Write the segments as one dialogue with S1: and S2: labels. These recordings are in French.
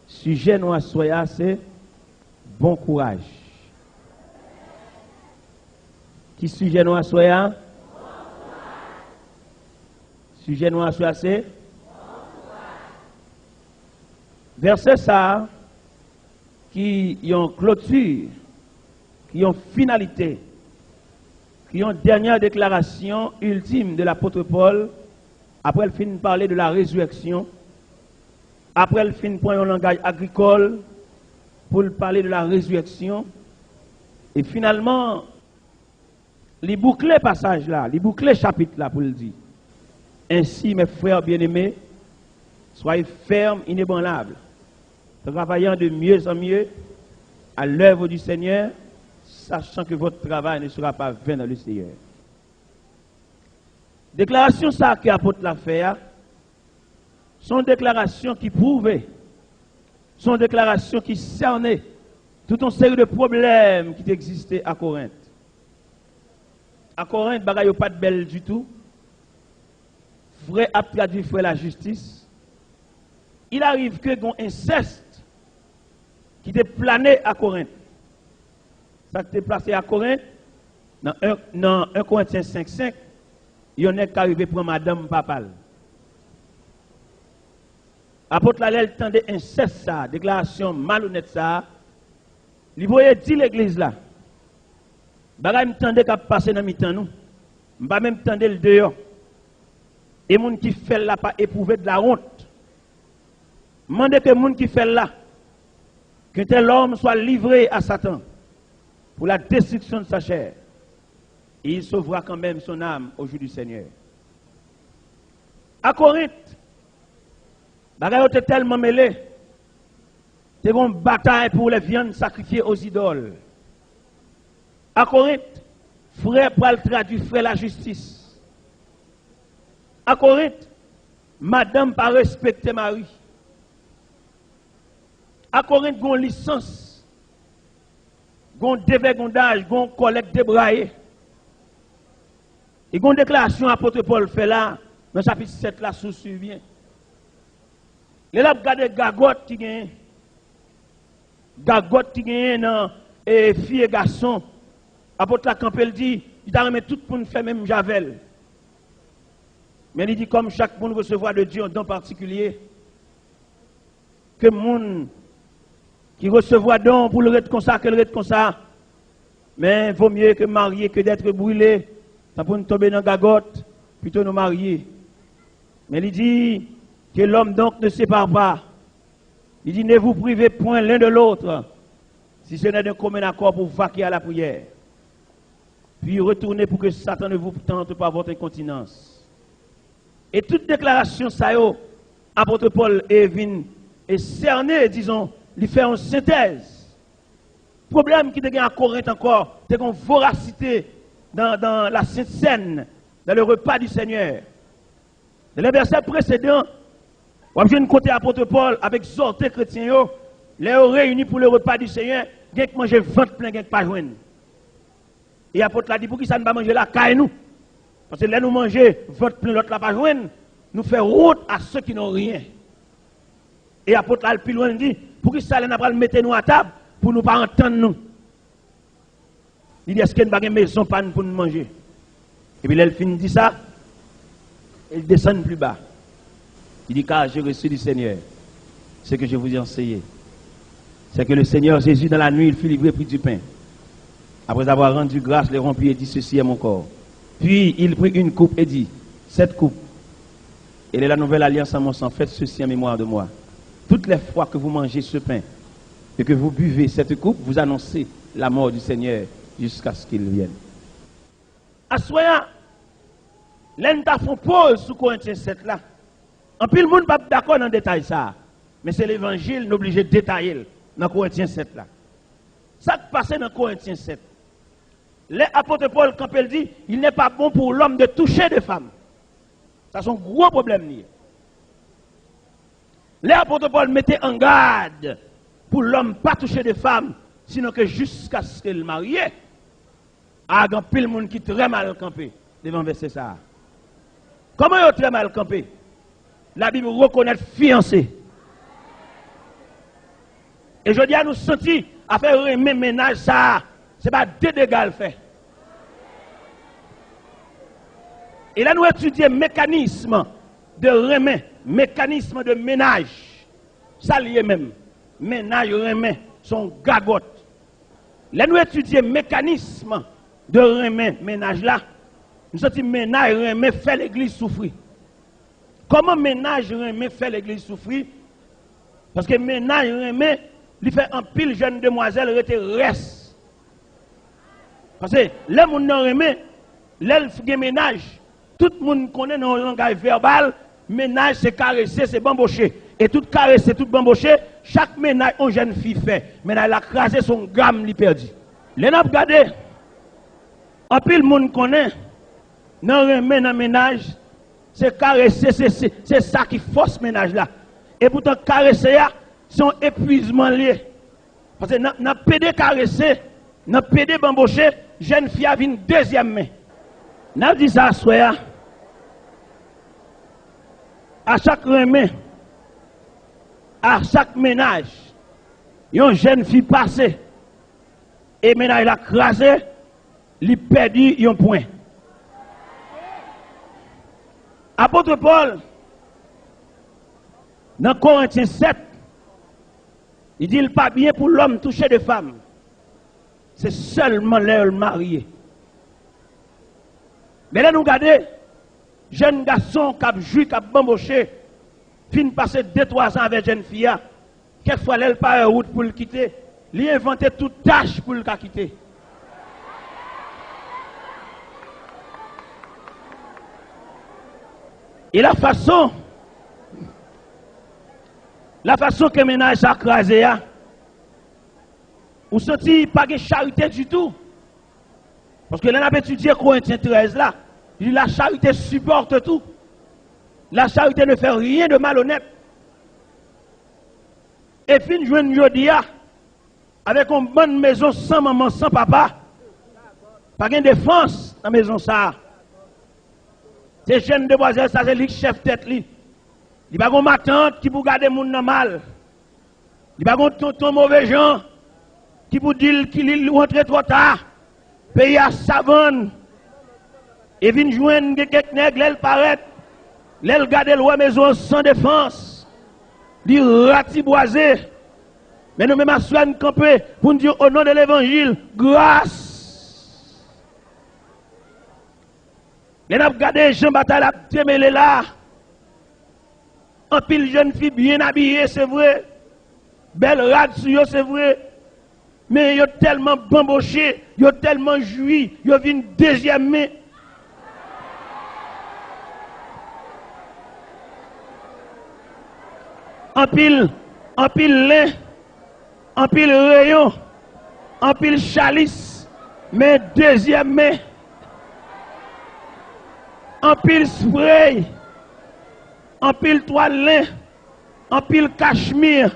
S1: Sujet nous à c'est bon courage. Qui sujet nous à sujet nous à c'est verset ça qui ont clôture, qui ont finalité, qui ont dernière déclaration ultime de l'apôtre Paul, après il finit de parler de la résurrection, après il finit de prendre un langage agricole pour parler de la résurrection, et finalement, il boucle le passage là, il boucle le chapitre là pour le dire. Ainsi, mes frères bien-aimés, soyez fermes, inébranlables, travaillant de mieux en mieux à l'œuvre du Seigneur, sachant que votre travail ne sera pas vain dans le Seigneur. Déclaration ça que l'apôtre l'a fait, sont déclarations qui prouvaient, sont déclarations qui cernaient toute une série de problèmes qui existaient à Corinthe. À Corinthe, bagaille pas de belle du tout. Frère a traduit frère la justice. Il arrive que un inceste qui était plané à Corinthe. Ça qui était placé à Corinthe, dans 1 Corinthiens 5,5, il y en a qui arrivé pour madame papal. Apôtre Lalel tendait inceste ça, déclaration malhonnête ça. Il voyait dire l'église là. Bagay m'tendait qu'à passer dans mi-temps nous. M'pa même tendait le dehors. Et moun qui fait là pas éprouver de la honte. Mandez que moun qui fait là que tel homme soit livré à Satan pour la destruction de sa chair. Et il sauvera quand même son âme au jour du Seigneur. À Corinthe, bagay était tellement mêlé. C'est une bataille pour les viandes sacrifiées aux idoles. À Corinthe, frère Paul traduit frère la justice. À Corinthe, madame pas respecter mari. À Corinthe, gon licence, gon dévergondage, gon collecte débraillé. Et gon déclaration apôtre Paul fait là, dans le chapitre 7 là, sous bien. Les là, regardez gagotte qui gagne. Gagotte qui gagne dans filles et garçons. Apôtre la Campbell dit, il a remis tout pour nous faire même Javel. Mais il dit comme chaque monde recevoir de Dieu un don particulier, que monde qui recevoir don pour le reste comme ça, que le reste comme ça, mais vaut mieux que marier que d'être brûlé, ça pour nous tomber dans la gagotte, plutôt nous marier. Mais il dit que l'homme donc ne sépare pas. Il dit ne vous privez point l'un de l'autre, si ce n'est d'un commun accord pour vaquer à la prière. Puis retournez pour que Satan ne vous tente par votre incontinence. Et toute déclaration, ça y est, apôtre Paul est cerné, disons, il fait une synthèse. Le problème qui est à Corinthe encore, c'est qu'on voracité dans la Sainte Seine, dans le repas du Seigneur. Dans les versets précédents, on a une côté apôtre Paul avec exhorté chrétiens, les réunis pour le repas du Seigneur, il y a qui manger ventre plein, il y a qui pas joindre. Et l'apôtre l'a dit, pour qui ça ne va manger là, caille nous. Parce que là, nous manger ventre plein, l'autre là pas joindre, nous fait route à ceux qui n'ont rien. Et l'apôtre là, le plus loin dit, pour qui ça n'a pas le mettre nous à table, pour nous pas entendre nous. Il dit, est-ce qu'il n'y a pas de maison pour nous manger? Et puis là, il finit dit ça, il descend plus bas. Il dit, car j'ai reçu du Seigneur ce que je vous ai enseigné. C'est que le Seigneur Jésus, dans la nuit, il fut livré, prit du pain. Après avoir rendu grâce, le rompit et dit, ceci est mon corps. Puis il prit une coupe et dit, cette coupe, elle est la nouvelle alliance en mon sang, faites ceci en mémoire de moi. Toutes les fois que vous mangez ce pain et que vous buvez cette coupe, vous annoncez la mort du Seigneur jusqu'à ce qu'il vienne. À soya, l'État font pause sous Corinthiens 7 là. En plus, le monde n'est pas d'accord dans le détail ça. Mais c'est l'évangile, nous obligé de détailler dans Corinthiens 7 là. Ça qui passe dans Corinthiens 7. L'apôtre Paul, quand il dit, il n'est pas bon pour l'homme de toucher des femmes. Ça, c'est un gros problème. L'apôtre Paul mettait en garde pour l'homme pas toucher des femmes, sinon que jusqu'à ce qu'il marie. Ah, il y a pile monde qui très mal campé devant verset ça. Comment il est très mal campé? La Bible reconnaît fiancé. Et je dis à nous sentir à faire remettre ménage ça, c'est pas deux dégâts le fait. Et là nous étudions le mécanisme de remet, mécanisme de ménage. Ça lié même. Ménage remet son gagote. Là nous étudions le mécanisme de remet ménage là. Nous sentons ménage remet fait l'église souffrir. Comment ménage remet fait l'église souffrir? Parce que ménage remet il fait un pile jeune demoiselle reste. Parce que les gens qui remet, les ménage, tout le monde connaît dans le langage verbal, ménage c'est caresser, c'est bambocher. Et tout caresser, tout bambocher, chaque ménage une jeune fille fait. Ménage a crasé son gamme, il perdu. Les gens regardez, en pile le monde connaît, dans le ménage, c'est caresser, c'est ça qui force ménage là. Et pourtant caresser, c'est un épuisement lié. Parce que dans le PD caressé, dans le PD bamboché, jeune fille a une deuxième main. N'a dit ça soir. À chaque remet, à chaque ménage, une jeune fille passée. Et ménage l'a crasé, il perdu un point. Apôtre Paul, dans Corinthiens 7, il dit il pas bien pour l'homme toucher de femmes. C'est seulement leur marié. Mais là, nous regardons, jeune garçon qui a joué, qui a bamboché, fin passer 2-3 ans avec jeune fille, quelquefois elle part en route pour le quitter, il a inventé toute tâche pour le quitter. Et la façon que le ménage a crasé, ou senti pas de charité du tout. Parce que là, on a étudié Corinthiens 13 là, il dit la charité supporte tout. La charité ne fait rien de malhonnête. Et fin de joindre Yodia, avec une bonne maison sans maman, sans papa, pas de défense dans la maison ça. Ces jeunes demoiselles, ça c'est le chef tête li. Il n'y a pas ma tante qui pour garder mon mal. Il n'y a pas tonton mauvais gens qui pour dire qu'il rentre trop tard. Pays à savane. Et vient joindre quelques nègres, elle paraît. Elle garde la maison sans défense. Il ratiboisé. Mais nous même à soin camper pour nous dire au nom de l'évangile, grâce. Les n'a regardé Jean Bataille a démêlé là. En pile jeune fille bien habillée, c'est vrai. Belle rade sur eux, c'est vrai. Mais ils ont tellement bamboché, ils ont tellement joui, ils ont vu une deuxième main. En pile lin, en pile rayon, en pile chalice, mais deuxième main. En pile spray, en pile toile lin, en pile cachemire,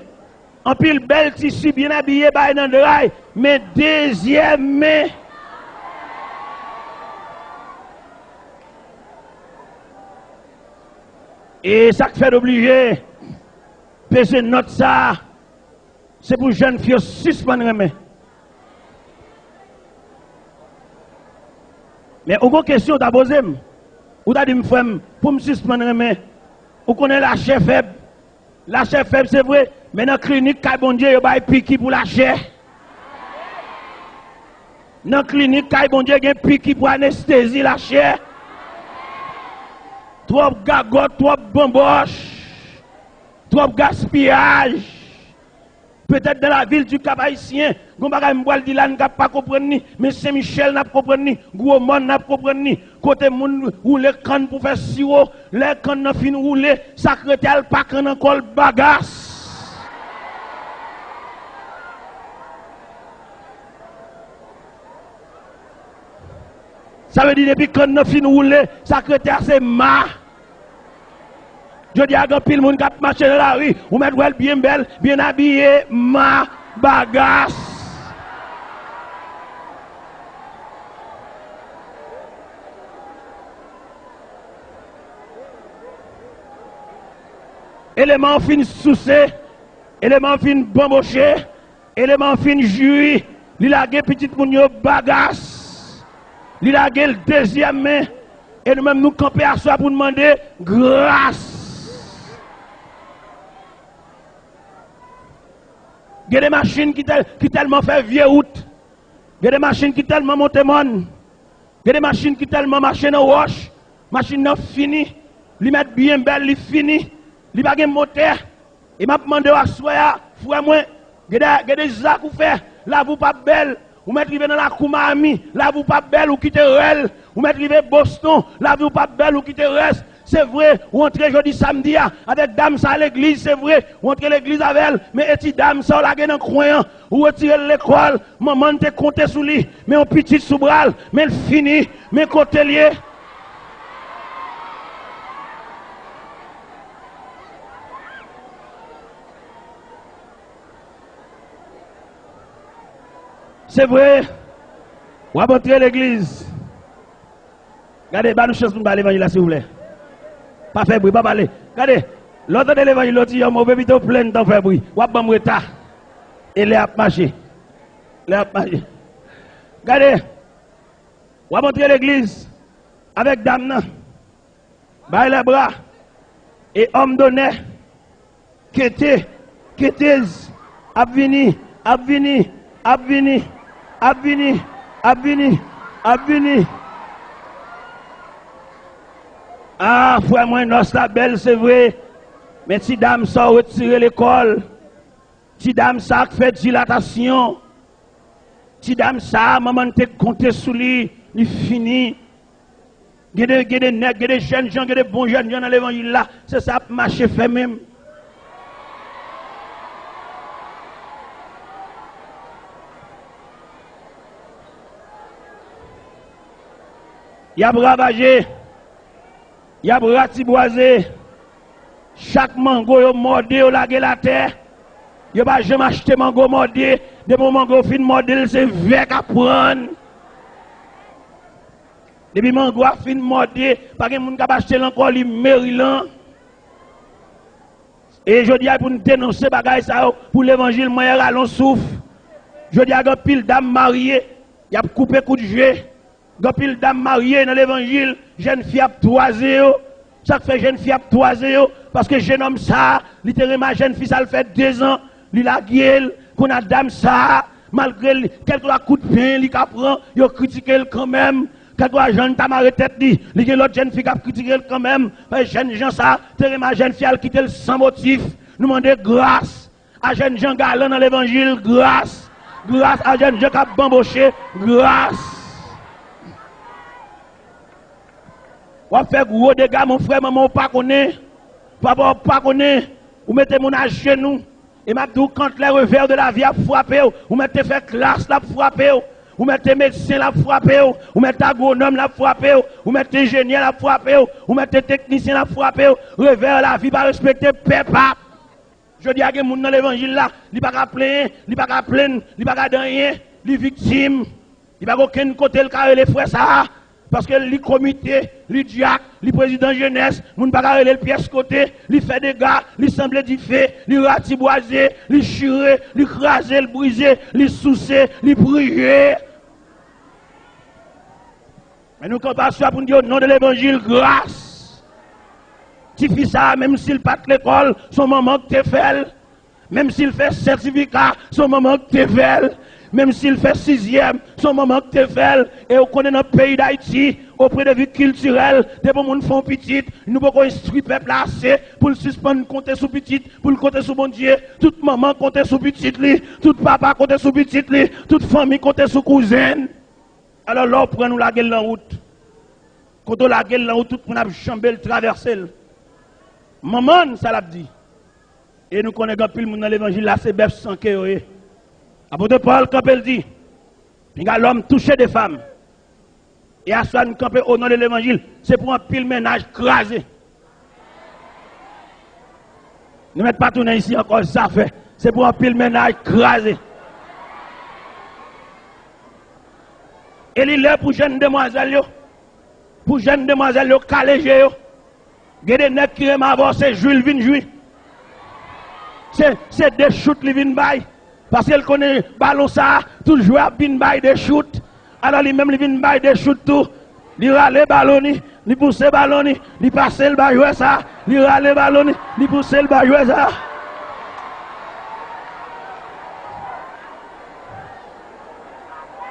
S1: en pile bel tissu bien habillé by Nandraï, mais deuxième main. Et ça fait d'obliger, peser note ça, c'est pour jeunes filles suspendre main. Mais aucune question à poser. Ou t'as dit, pour me suspendre, mais vous connaissez la chair faible. La chair faible, c'est vrai. Mais dans la clinique, bon Dieu, il y a piqui pour la chair. Dans la clinique, bon Dieu, il y a piqui pour anesthésie la chair. Trop gagote, trop bamboche, trop gaspillage. Peut-être dans la ville du Cap Haïtien, on va pas comprendre, mais Saint-Michel n'a pas comprendre, gros monde n'a pas comprendre, côté moun rouler canne pour faire sirop, les cannes n'a fin rouler, secrétaire pas canne encore bagasse. Ça veut dire depuis canne n'a fin rouler, secrétaire c'est ma. Je dis à grand pile moun qui marche dans la rue, ou mettre bien belle, bien habillé, ma bagasse. Élément fin soucé, élément fin bamboché, élément fin juillet, il a gagné petit moun yo bagasse. Il a gagné le deuxième main. Et nous-mêmes nous camper à soi pour demander grâce. Il y a des machines qui tellement fait vieux route. Il y a des machines qui tellement montent mon. Il y a des machines qui tellement marchent dans roche. Machine non fini. Li mettent bien belle, li fini. Li pas gen moteur. Et m'a demandé à soi, frère moi, il y a des zac ou fait, là vous pas belle. Ou mettre dans la Koumami, là vous pas belle ou quitter Rel. Ou mettre Boston, là vous pas belle ou quitter Rest. C'est vrai, ou entrer jeudi samedi avec dame ça à l'église, c'est vrai, ou entrer l'église avec elle, mais et dame ça la dans croyant, ou retirer l'école, maman te compter sous lui, mais on petit sous bral, mais elle finit, mais côté lié. C'est vrai, ou entrer l'église. Regardez, bah nous chance pour l'évangile là s'il vous plaît. Pas faire bruit, pas parler. Regardez, l'autre de l'évangile, l'autre dit, mauvais vite plein de temps faire bruit. Ou pas me retard. Et les a marché. Les a marché. Regardez, ou va montrer l'église avec dame, baille les bras, et homme donné, quêté, quêteuse, abvini, abvini, abvini, abvini, abvini, abvini. Ah, frère, moi, notre belle, c'est vrai. Mais si dame ça retirer l'école, si dame ça fait dilatation, si dame ça, maman te compté sous lui, il finit. Il y a des nègres, il y a des jeunes gens, il y a des bons jeunes gens dans l'évangile là. C'est ça, marcher fait même. Il y a bravagé. Il y a ratiboisé. Chaque mango yo mordé ou lagué la terre. Yo pas jamais acheté mango mordé. De mon mango fin mordé, c'est vec à prendre. Depuis mango a fin mordé, pas gen moun ka acheter encore li Maryland. Et je dis pour nous dénoncer bagay ça pour l'évangile moyen allons souffle. Je dis à pile dame mariée, y a coupé coup de jeu. Gopil dame mariée dans l'évangile, jeune fille a toisé. Ça fait jeune fille a toisé parce que jeune homme ça, littéralement jeune fille ça le fait 2 ans, il a gueule, qu'on a dame ça, malgré quelques coups de pain, il prend, il critique quand même. Quelques jeune t'a marre tête dit, il y a l'autre jeune fille qui a critiqué quand même. Jeune gens ça, littéralement jeune fille a quitté sans motif. Nous demandons grâce à jeune gens galant dans l'évangile, grâce. Grâce à jeune gens qui a bamboché, grâce. Ou fait gros dégâts, mon frère, maman, ou pas connaît. Papa, ou pas connaît. Ou mettez mon âge chez nous. Et m'a dit, quand les revers de la vie a frappé, ou mettez fait classe la frappé, ou mettez médecin la frappé, ou mettez agronome la frappé, ou mettez ingénieur la frappé, ou mettez technicien la frappé, revers la vie pas respecter peuple. Je dis à quelqu'un dans l'évangile là, il pas qu'à plaindre, il pas qu'à plaindre, il pas qu'à rien, il victime. Il pas aucun côté le carré les frères ça. Parce que le comité, le diacre, le président jeunesse, moun pas garder le pièce côté, il fait des gars, il semble du fait, il ratiboiser, il chirer, il craser, il briser, il sousser, il prier. Mais nous comptons pour nous dire au nom de l'évangile, grâce. Tu fais ça, même s'il pas de l'école, son maman que tu fais. Même s'il fait certificat, son maman que tu fais. Même s'il fait 6e, son moment que tu fais, et on connaît notre pays d'Haïti, auprès de vie culturelle, des bons gens font petit, nous pouvons instruire le peuple assez pour le suspendre, compter sous petit, pour le compter sous bon Dieu, toute maman compter sous petit, tout papa compter sous petit, toute famille compter sous cousine. Alors là, on prend nous la gueule en route. Quand on la gueule en route, tout le monde a chambé, traversé. Maman, ça l'a dit. Et nous connaissons plus le monde dans l'évangile, là, c'est bœuf sans que Apôtre Paul, quand il dit, l'homme touché des femmes, et à soi nous camper au nom de l'évangile, c'est pour un pile ménage crasé. Ne mettez pas tout ici encore, ça fait. C'est pour un pile ménage crasé. Et il est pour jeunes demoiselles, pour jeunes demoiselles, calégées, il y a des nègres qui aiment avoir, c'est Jules vin jouer. C'est des chutes qui viennent bailler. Parce qu'elle connaît ballon ça, tout joueur bin bay des shoot. Alors lui-même, il vient bay des shoot tout. Il râle ballon, il pousse ballon, il passe le bas jouer ça. Il râle ballon, il pousse le bas jouer ça.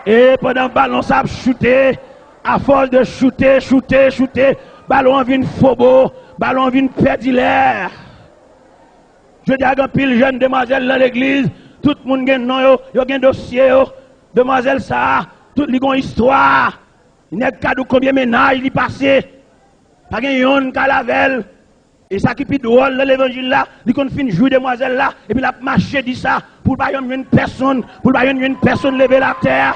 S1: Et pendant que le ballon ça shooté, à force de shooter, ballon vient faux, ballon vient perdre l'air. Je dis à un pile jeune demoiselle dans l'église, tout le monde a un nom, il y a un dossier, demoiselle ça, tout le monde a une histoire. Il n'y a pas de combien de ménages il passé. Pas de yon calavel. Et ça qui est plus drôle dans l'évangile là, il qu'on finit jouer demoiselle là, et puis la marché dit ça, pour pas une personne, lever la terre.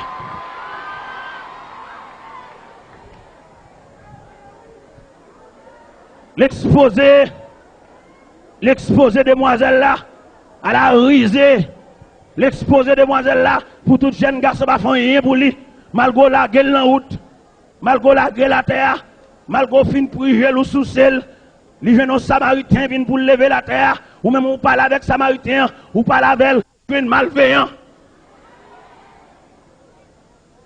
S1: L'exposé demoiselle là, elle a risé. L'exposé demoiselle là, pour tout jeune garçon, pas faire rien pour lui. Malgré la gueule en route, malgré la gueule à terre, malgré fin prier ou sous celle, les jeunes samaritains viennent pour lever la terre, ou même on parle avec samaritain, ou parle avec un malveillant.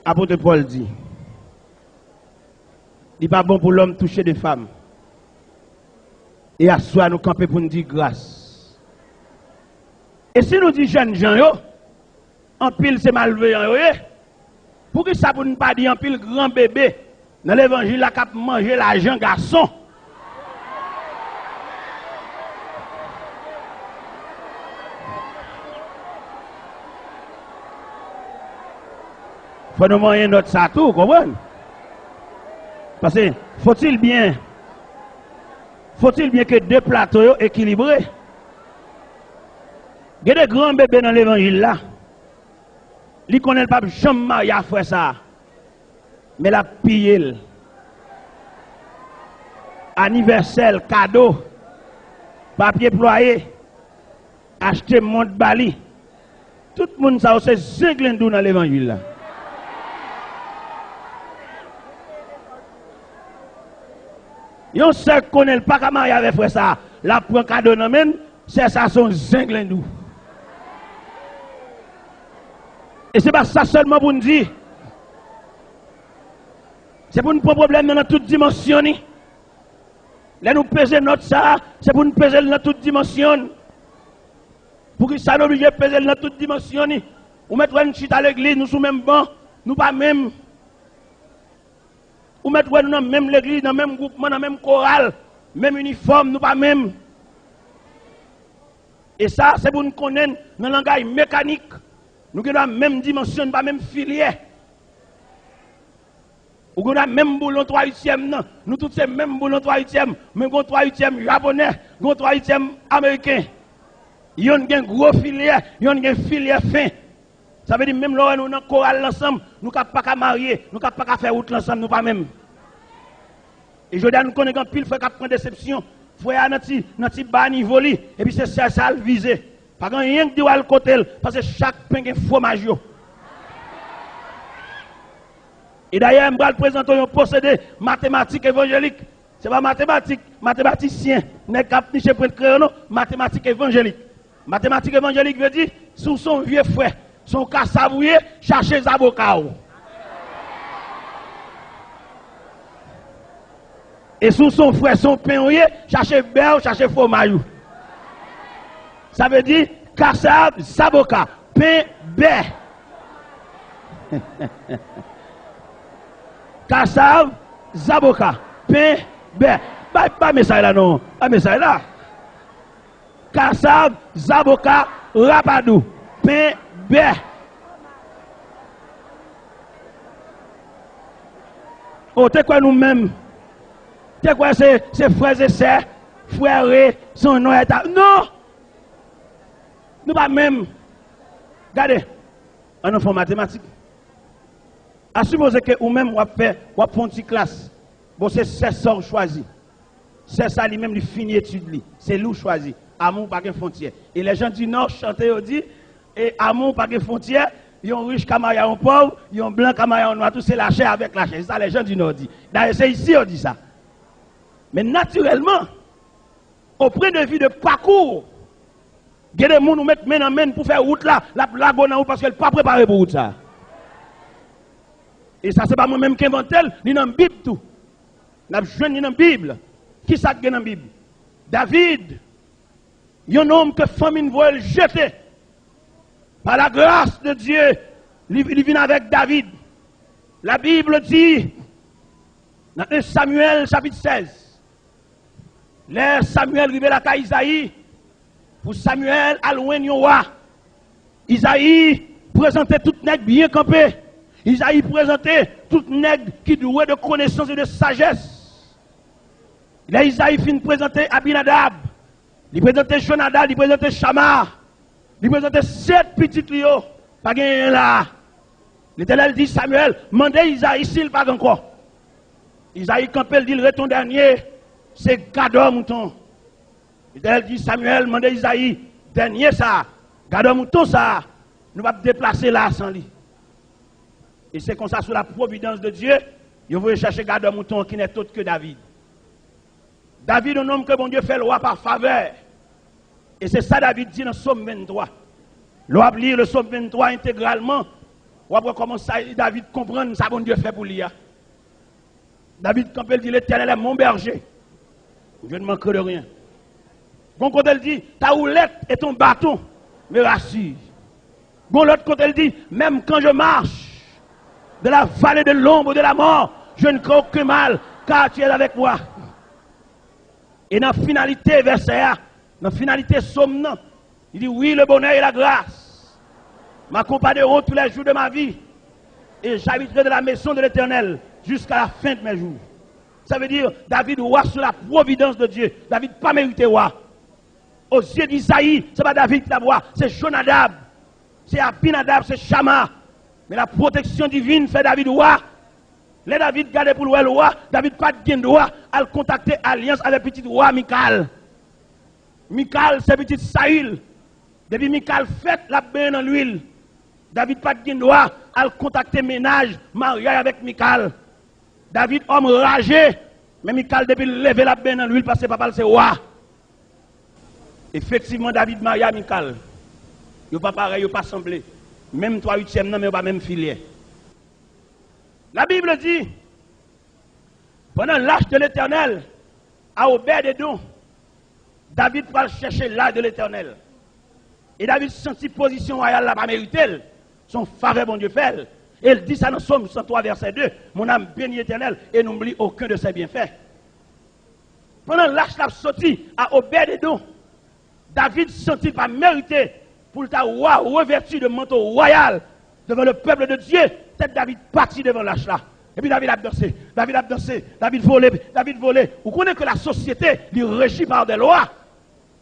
S1: Apôtre Paul dit, il n'est pas bon pour l'homme toucher des femmes. Et à soi nous camper pour nous dire grâce. Et si nous disons jeunes gens, en pile c'est malveillant, pour que ça pour ne pas dire en pile grand bébé, dans l'évangile, la cap manger l'argent garçon. Faut nous manger notre satou, comprenez? Parce que faut-il bien que deux plateaux soient équilibrés? Il y a des grands bébés dans l'évangile là. Ils ne connaissent pas jamais marié à faire ça. Mais la pillé. Anniversaire, cadeau, papier ployé, acheter montre bali. Tout le monde ça c'est zinglendou dans l'évangile là. Yon se connaît pas comment il avait fait ça. La prend cadeau dans même, c'est ça son zinglendou. Et c'est pas ça seulement pour nous dire. C'est pour nous prendre problème dans toute dimension. Là nous peser notre ça, c'est pour nous peser dans toute dimension. Pour que ça nous oblige de peser dans toute dimension. Ou mettre une chute à l'église, nous sommes même bon, nous pas même. Ou mettre nous dans même l'église, dans même groupement, dans même chorale, même uniforme, nous pas même. Et ça, c'est pour nous connaître dans le langage mécanique. Nous avons la même dimension, pas même filière. Nous avons la même boulon 3/8e. Nous tous ces mêmes boulon 3/8e. Même 3/8e japonais, 3/8e américain. Ils ont un gros filière, ils ont une filière fin. Ça veut dire même là nous dans chorale ensemble, nous ne pouvons pas marier, nous ne pouvons pas faire route ensemble, nous pas même. Et je dis à nous connaissons pile frère qui prend déception. Frère dans petit bas niveau et puis c'est ça le viser. Pas rien que dire à côté parce que chaque pain est fromage. Et d'ailleurs, je vais présenter un procédé mathématique évangélique. Ce n'est pas mathématique, mathématicien. N'est pas niché pour le crayon, mathématique évangélique. Mathématique évangélique veut dire, sous son vieux frère, son cas savouillé, chercher les avocats. Et sous son frère, son pain, chercher beurre, chercher fromage. Ça veut dire, Kassav, Zaboka, pain, beurre. Kassav, Zaboka, pain, beurre. Pas message là, non. Pas message là. Kassav, Zaboka, Rapadou, pain, beurre. Oh, t'es quoi nous-mêmes? T'es quoi ces frères et sœurs, frères, son nom est à... Non! Nous pas même. Regardez, un enfant mathématique. À supposer que ou même on fait une petite classe. Bon, c'est ça choisi. C'est ça lui-même lui finit étude. C'est lui choisi. Amour pas de frontière. Et les gens du Nord chantent et disent et amour pas de frontière. Ils ont riche comme ils ont pauvre, ils ont blanc comme ils ont noir, tout c'est la chair avec la chair. C'est ça les gens du Nord disent. D'ailleurs, c'est ici on dit ça. Mais naturellement, au point de vue de parcours, Il y a des gens qui mettent main en main pour faire route là, la lago dans parce qu'elle n'est pas préparée pour route ça. Et ça, c'est pas moi-même qui invente, ni dans la Bible tout. Nous avons ni dans la Bible. Qui ça qui est dans la Bible? David, un homme que famine voit jeter. Par la grâce de Dieu, il vient avec David. La Bible dit, dans 1 Samuel chapitre 16, l'air Samuel arrive à la Isaïe, pour Samuel à loin de roi. Isaïe présentait tout nègre bien campé. Isaïe présentait tout nègre qui doué de connaissance et de sagesse. Là, Isaïe finit présenter Abinadab, il présentait Jonadab, il présentait Shama, il présentait 7 petits lios, pas gagné là. L'Éternel dit Samuel, mandez Isaïe s'il pas encore. Isaïe campé dit le ton dernier, c'est Gador mouton. L'Éternel dit Samuel, mandez Isaïe, dernier ça, Gador mouton ça, nous va déplacer là sans lui. Et c'est comme ça, sous la providence de Dieu, il veut chercher Gador mouton qui n'est autre que David. David, un homme que bon Dieu fait loi par faveur. Et c'est ça David dit dans le psaume 23. L'on va lire le psaume 23 intégralement. On va comment ça, David comprendre ça bon Dieu fait pour lui. David, quand il dit l'Éternel est mon berger, je ne manquerai de rien. Bon, quand elle dit ta houlette et ton bâton me rassurent. Bon, l'autre quand elle dit même quand je marche de la vallée de l'ombre de la mort, je ne crains aucun mal, car tu es avec moi. Et dans la finalité, verset A, dans la finalité somme, il dit oui, le bonheur et la grâce m'accompagneront tous les jours de ma vie, et j'habiterai dans la maison de l'Éternel jusqu'à la fin de mes jours. Ça veut dire, David roi sous la providence de Dieu. David pas mérité roi. Aux yeux d'Isaïe, ce n'est pas David qui la voix, c'est Jonadab, c'est Abinadab, c'est Shama. Mais la protection divine fait David roi. Les David gardé pour le roi, David pas de droit à contacter alliance avec petit roi Michal. Michal, c'est petit Saül. Depuis Michal fait la bain dans l'huile. David pas de droit à contacter ménage, mariage avec Michal. David, homme ragé, mais Michal depuis lever la bain dans l'huile parce que papa c'est roi. Effectivement, David marie à Michal. Il n'est pas pareil, il n'est pas semblé. Même 3/8e, non, mais il pas même filière. La Bible dit, pendant l'âge de l'Éternel, à Obed-Edom, David va chercher l'âge de l'Éternel. Et David sentit position royale là-bas méritée, son faveur, bon Dieu fait. Et il dit ça dans Somme 103, verset 2, mon âme bénit l'Éternel et n'oublie aucun de ses bienfaits. Pendant l'âge l'a sorti à Obed-Edom, David sentit pas mérité pour le roi revêtu de manteau royal devant le peuple de Dieu. C'est David parti devant l'âge là. Et puis David a dansé, David volé. Vous connaissez que la société est régie par des lois.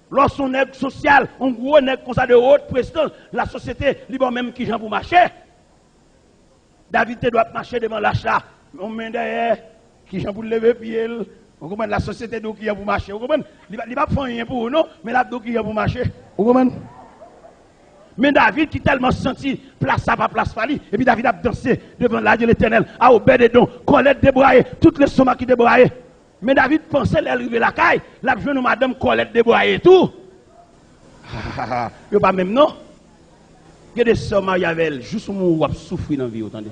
S1: Lorsqu'on est social, on gros nègre comme ça de haute présidence, la société libre même qui j'en pour marcher. David doit marcher devant l'âge là. On met derrière, qui j'en pour lever pied. Vous comprenez la société d'où qui est pour marcher. Vous comprenez? Il ne va pas faire rien pour nous, mais là d'où qui est pour marcher. Vous comprenez? Mais David qui tellement senti place à pas place fali, et puis David a dansé devant l'âge de l'Éternel, à Obed-Edom, Colette débraillée, toutes les sommats qui débraillées. Mais David pensait l'arriver la caille, la jeune madame Colette débraillée tout. Il pas même non. Il y a des sommats y avait juste où souffrir dans la vie, attendez.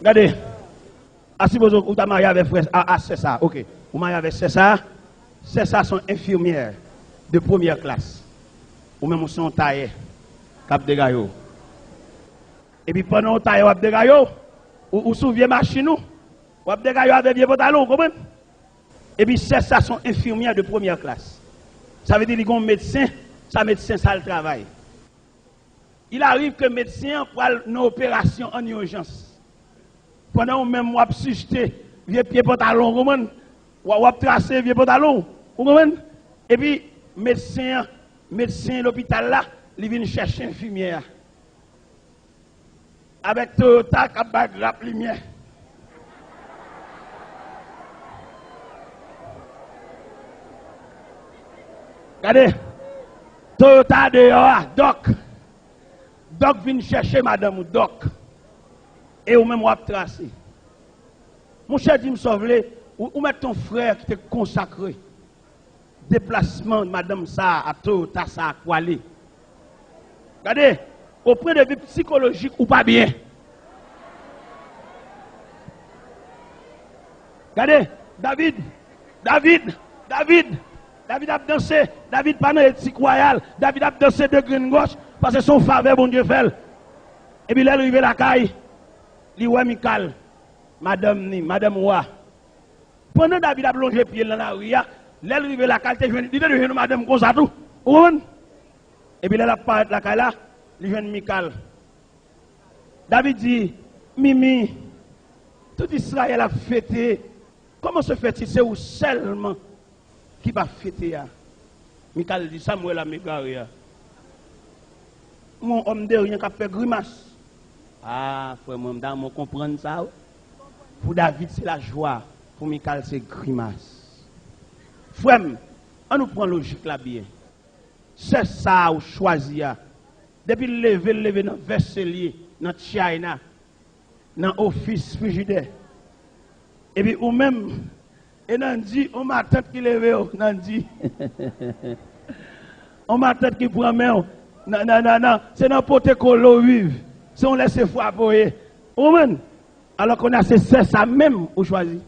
S1: Regardez, si vous avez marié avec frère, c'est ça, ok. Vous mariez avec c'est ça sont infirmières de première classe. Ou même son taille, cap de gaillot. Et puis pendant on taille cap de gaillot, ou sous vieille machine, ou cap de gaillot avec vieux pantalon, vous comprenez? Et puis c'est ça sont infirmières de première classe. Ça veut dire qu'ils ont un médecin, ça médecin ça le travail. Il arrive que le médecin prend une opération en urgence. Pendant même on suscité vieux pied pantalon, vous comprenez? Ou tracer vieux pantalon, vous comprenez? Et puis médecin l'hôpital là, il vient chercher infirmière. Avec Toyota qui a grappe lumière. Regardez, Toyota dehors, Doc vient chercher madame Doc. Et ou même ou tracer. Mon cher dit me sauver, ou mettre ton frère qui t'est consacré. déplacement de madame ça, à tout, à ça, à quoi aller. Regardez, au point de vue psychologique ou pas bien. Regardez, David a dansé, David pas dans l'éthique royale, David a dansé de green gauche, parce que son faveur, bon Dieu fait. Et puis là, il arrive la caille, il voit Michael, madame Roi. Pendant David a plongé pied dans la rue, là, il arrive la caille, il devient madame comme ça tout. Et puis là, il apparaît la caille là, il vient Michael. David dit, Mimi, tout Israël a fêté. Comment se fait-il? C'est où seulement qui va fêter? Michael dit, Samuel a mégaré. Mon homme de rien qui a fait grimace. Ah, frère, moi, je comprends ça. Pour David, c'est la joie. Pour Michael, c'est grimace. Frère, on nous prend logique là bien. C'est ça ou choisi. Depuis lever dans Verselier, dans China, dans l'office frigidaire. Et puis, ou même, et on dit, on m'a tête qui lève, on dit. On m'a tête qui prend main. Non, c'est n'importe quoi l'eau vive. Si on laisse frapper. Alors qu'on a c'est ça même ou choisi.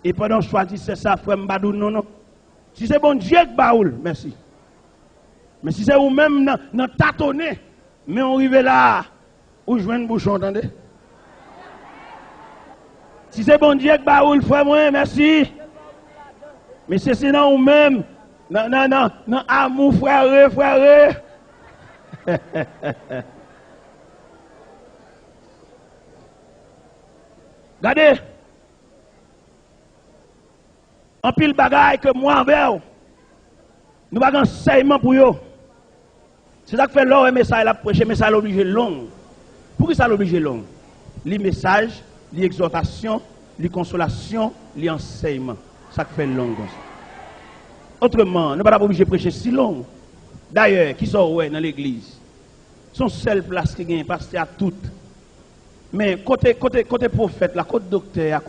S1: Et pendant choisi c'est ça, frère Mbadou, non. Si c'est bon Dieu qui baoule, merci. Mais si c'est vous-même dans tâtonner, mais on arrive là, où je viens de bouchon, entendez? Si c'est bon Dieu qui baoule, frère, moi, merci. Mais c'est sinon vous-même, non, amour, frère. Regardez, en pile bagaille que moi envers, nous avons un enseignement pour eux. C'est ça que fait l'or et message la prêcher, mais ça l'oblige long. Pourquoi ça l'oblige long? Les messages, les exhortations, les consolations, les enseignements. Ça fait long. Autrement, nous ne sommes pas obligés de prêcher si long. D'ailleurs, qui sont dans l'église, son seule place qui gagne, parce qu'il y a toutes. Mais côté prophète, là, côté docteur,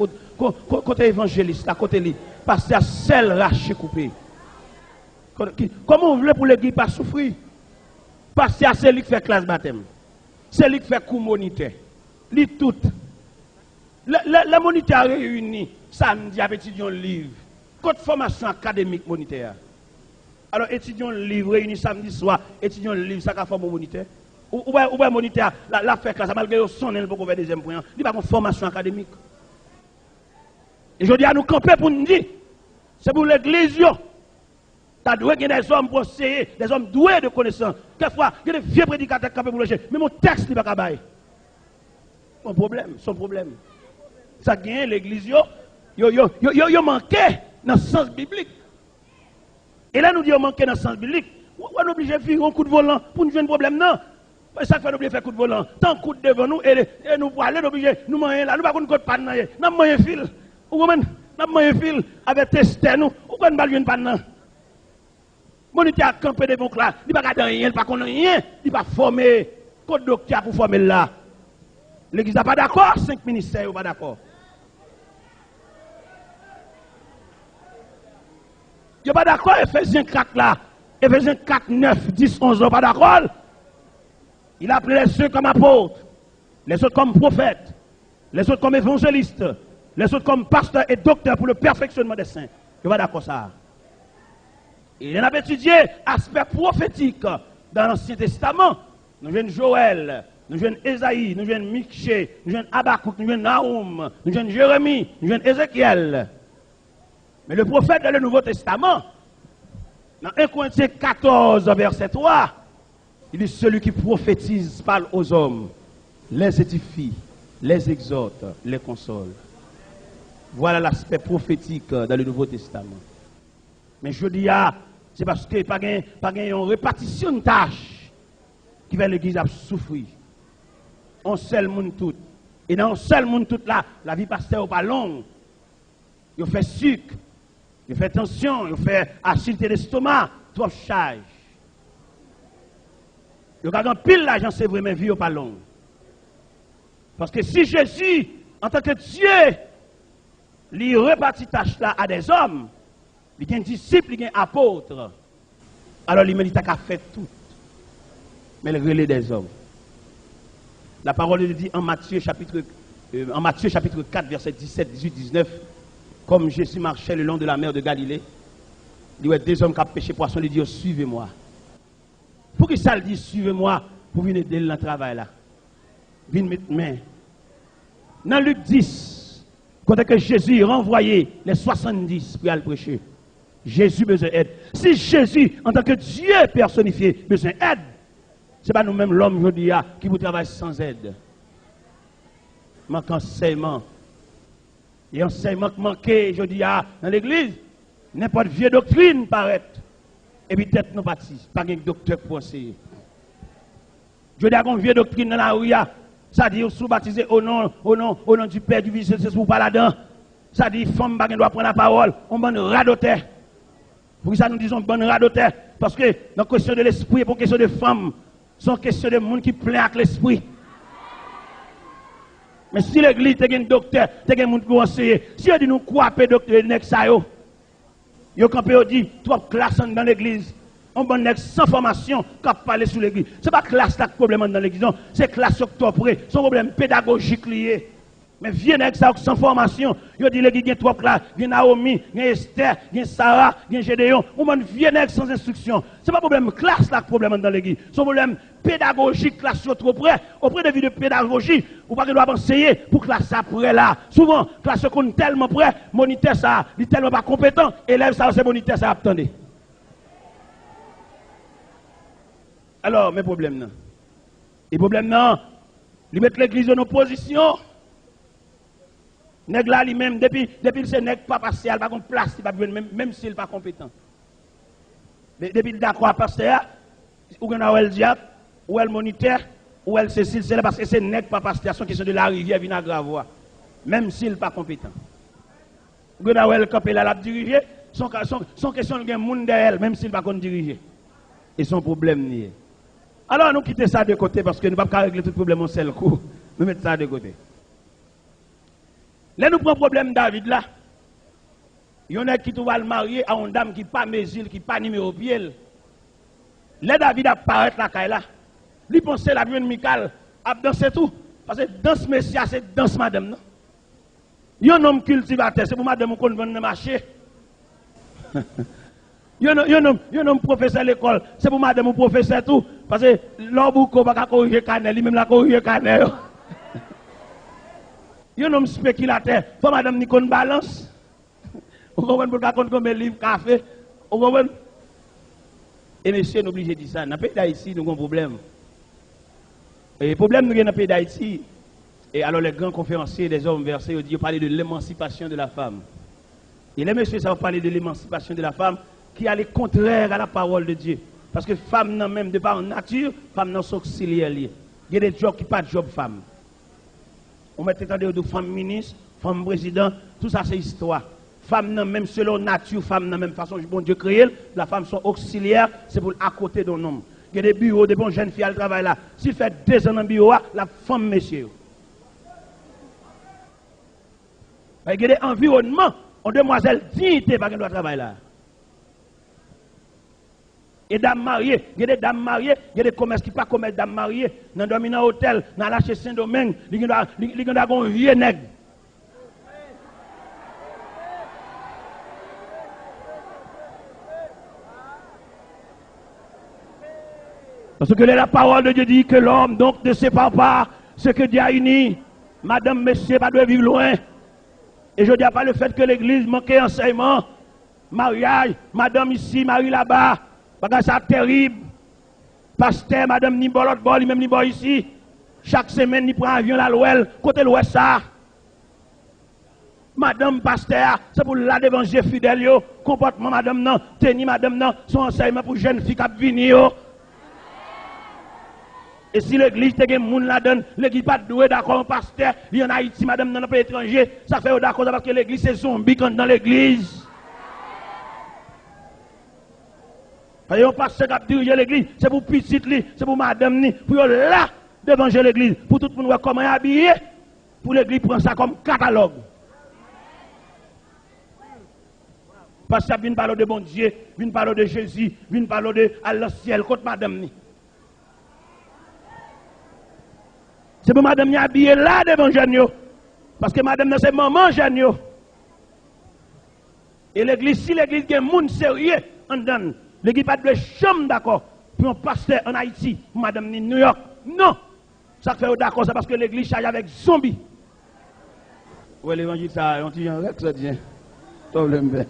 S1: côté évangéliste, là, côté lui, parce qu'il y a seul raché coupé. Comment on veut pour l'église pas souffrir? Parce qu'il y a celui qui fait classe baptême, celui qui fait coup moniteur, lui tout. Le moniteur réuni samedi avec étudiants livre, côté formation académique moniteur. Alors étudiants livre réunis samedi soir, étudiants livre, ça qu'a formé moniteur. Ou bien moniteur, la fait classe, malgré son elle pour faire deuxième point, il n'y a pas de formation académique. Et je dis à nous camper pour nous dire, c'est pour l'église. Tu dois avoir des hommes conseillers, des hommes doués de connaissances. Quelquefois, il y a des vieux prédicateurs qui peuvent lâcher. Mais mon texte n'est pas capable. Son problème. Ça gagne l'église, yo manqué dans le sens biblique. Et là, nous disons manqué dans le sens biblique. On est obligé de faire un coup de volant pour nous jouer un problème, non? Ça fait oublier faire coup de volant. Tant coup devant nous et nous pour aller obligé, nous moyen là, nous pas qu'on code pas nan. N'a moyen fil. Ou comment? N'a moyen fil avec tester nous. Ou qu'on pas une panne. Moniteur a campé devant là, il pas garder rien, il pas connaît rien, il pas formé code docteur pour former là. L'église n'a pas d'accord, 5 ministères pas d'accord. Il pas d'accord, Ephésiens 4 là. Ephésiens 4, 9, 10, 11, pas d'accord. Il a appelé les uns comme apôtres, les autres comme prophètes, les autres comme évangélistes, les autres comme pasteurs et docteurs pour le perfectionnement des saints. Je vais d'accord ça. Il en a étudié aspect prophétique dans l'Ancien Testament. Nous jouons Joël, nous jouons Ésaïe, nous jouons Michée, nous jouons Habakkuk, nous jouons Naoum, nous jouons Jérémie, nous jouons Ézéchiel. Mais le prophète dans le Nouveau Testament, dans 1 Corinthiens 14, verset 3, il dit celui qui prophétise parle aux hommes, les édifie, les exhorte, les console. Voilà l'aspect prophétique dans le Nouveau Testament. Mais je dis, c'est parce que pas une répartition de tâches qui va l'église à souffrir. On seul monde tout. Et dans un seul monde tout là, la vie pasteur pas longue. Il fait sucre, il fait tension, il fait acidité d'estomac, trop charge. Il y a pile l'argent, c'est vrai, mais vie pas longue. Parce que si Jésus, en tant que Dieu, il répartit tâches là à des hommes, il y a un disciple, il y a un apôtre. Alors l'humanité a fait tout. Mais le relais des hommes. La parole de Dieu dit en Matthieu chapitre 4, verset 17, 18, 19, comme Jésus marchait le long de la mer de Galilée, il y a des hommes qui ont pêché poisson, il dit suivez-moi. Pour qui ça le dit suivez-moi pour venir aider dans le travail là. Venez mettre main. Dans Luc 10, quand que Jésus renvoyé les 70 pour aller prêcher, Jésus besoin d'aide. Si Jésus, en tant que Dieu personnifié, besoin d'aide, ce n'est pas nous-mêmes l'homme aujourd'hui qui vous travaille sans aide. Manque enseignement. Et enseignement qui manque aujourd'hui dans l'église, n'importe vieille doctrine paraît. Et puis tête nous partis, pas un docteur pour enseigner. Je dis à une vieille doctrine dans la rue, ça dit sous baptisé au nom du Père, du Fils, c'est pour pas là-dedans. Ça dit femme pas doit prendre la parole, on bonne radoter. Pour ça nous disons bonne radoter parce que dans la question de l'esprit, pour question de femme, c'est question de monde qui plaît avec l'esprit. Mais si l'église est un docteur, c'est un monde qui conseille. Si on dit nous quoi docteur nek ça yo. Yo campé dit trois classes dans l'église. On bon nek sans formation qui parler sur l'église. C'est pas classe là problème dans l'église, c'est classe octobrée, son problème pédagogique lié. Mais viens avec ça sans formation, yo dit l'église gen trois classes, gen Naomi, gen Esther, gen Sarah, gen Gédéon. On bon viens avec sans instruction. C'est pas problème classe là problème dans l'église. Son problème pédagogique classe trop près, auprès de vie de pédagogie, ou pas que doit enseigner pour classe après là. Souvent classe qu'on tellement près, moniteur ça, il tellement pas compétent, élève ça c'est moniteur ça attendez. Alors, mes problèmes non. Les problèmes non, ils mettent l'église en opposition. Nèg là lui-même depuis c'est nèg pas pasteur, pas contre place, même s'il n'est pas compétent. Depuis le d'accord pasteur, ou bien le diable, ou le moniteur, ou le Cécile, c'est parce que c'est nèg pas pasteur, son question de la rivière vient à Gravois, même s'il n'est pas compétent. Ou bien le campé là la diriger, son question de monde derrière, même s'il n'est pas contre diriger. Et son problème nié. Alors nous quittons ça de côté parce que nous ne pouvons pas régler tout le problème en seul coup. Nous mettons ça de côté. Là, nous prenons le problème David là. Il y en a qui va le marier à une dame qui n'est pas mesure, qui n'est pas numéro pied. Là, David apparaît là. Lui pense la vie de Michal, a dansé tout. Parce que danse messie, c'est danse madame. Non? Il y a un homme cultivateur, c'est pour madame qu'on vend dans le marché. Il y a un homme professeur à l'école, c'est pour madame ou professeur tout. Parce que l'homme ne peut pas corriger canel, lui-même la corriger canel. Il y a un homme spéculateur, il faut madame ni qu'on balance. Vous comprenez pour qu'on comme livre café. Vous comprenez? Et monsieur, nous obligé de dire ça. Dans le pays d'Haïti, nous avons un problème. Et le problème, nous avons dans le pays d'Haïti. Et alors, les grands conférenciers des hommes versés, ils parlent de l'émancipation de la femme. Et les messieurs, ça va parler de l'émancipation de la femme qui est contraire à la parole de Dieu. Parce que femme, non, même de par nature, femme, non, sont auxiliaires. Il y a des jobs qui ne sont pas de job femme. On met de femmes ministres, femmes présidents, tout ça c'est histoire. Femmes, non, même selon nature, femmes, non, même façon, bon Dieu créé, la femme sont auxiliaires, c'est pour à côté d'un homme. Il y a des bureaux, des bonnes jeunes filles, elles travaillent là. S'il fait 2 ans dans le bureau, la femme, monsieur. Il y a des environnements, on demoiselle dignité, parce qu'elle doit travailler là. Et dames mariées, il y a des dames mariées, il y a des commerces qui ne sont pas commerce dames mariées. Dans un hôtel, dans la chez Saint-Domingue, il y a un vieux nègre. Parce que la parole de Dieu dit que l'homme donc ne sépare pas ce que Dieu a uni. Madame, monsieur, pas de vivre loin. Et je ne dis pas le fait que l'église manquait enseignement, mariage, madame ici, Marie là-bas. Parce que c'est terrible. Pasteur, madame, ni bon l'autre bord, ni même ni bon ici. Chaque semaine, il prend un avion à l'ouest, côté l'ouest ça. Madame pasteur, c'est pour la d'évangile fidèle, comportement madame non, tenir madame non, son enseignement pour jeunes filles qui viennent. Et si l'église te gen moun la donne, l'église pas doué d'accord un pasteur, il y en a Haïti, madame dans le pays étranger, ça fait d'accord parce que l'église c'est zombie quand dans l'église. Parce que pasteur qui dirige l'église, c'est pour petit li, c'est pour madame ni, pour là devant l'église, pour tout le monde voir comment habillé, pour l'église prendre ça comme catalogue. Parce que vient parler de bon Dieu, vient parler de Jésus, vient parler de Allah ciel, contre madame ni. C'est pour madame ni habillée là devant jeune. Parce que madame c'est maman jeune. Et l'église, si l'église est un monde sérieux, on donne. L'église pas de chambre d'accord pour un pasteur en Haïti, madame ni New York. Non! Ça fait d'accord, c'est parce que l'église charge avec zombies. Ouais, l'évangile, ça, on dit, ça dit, problème.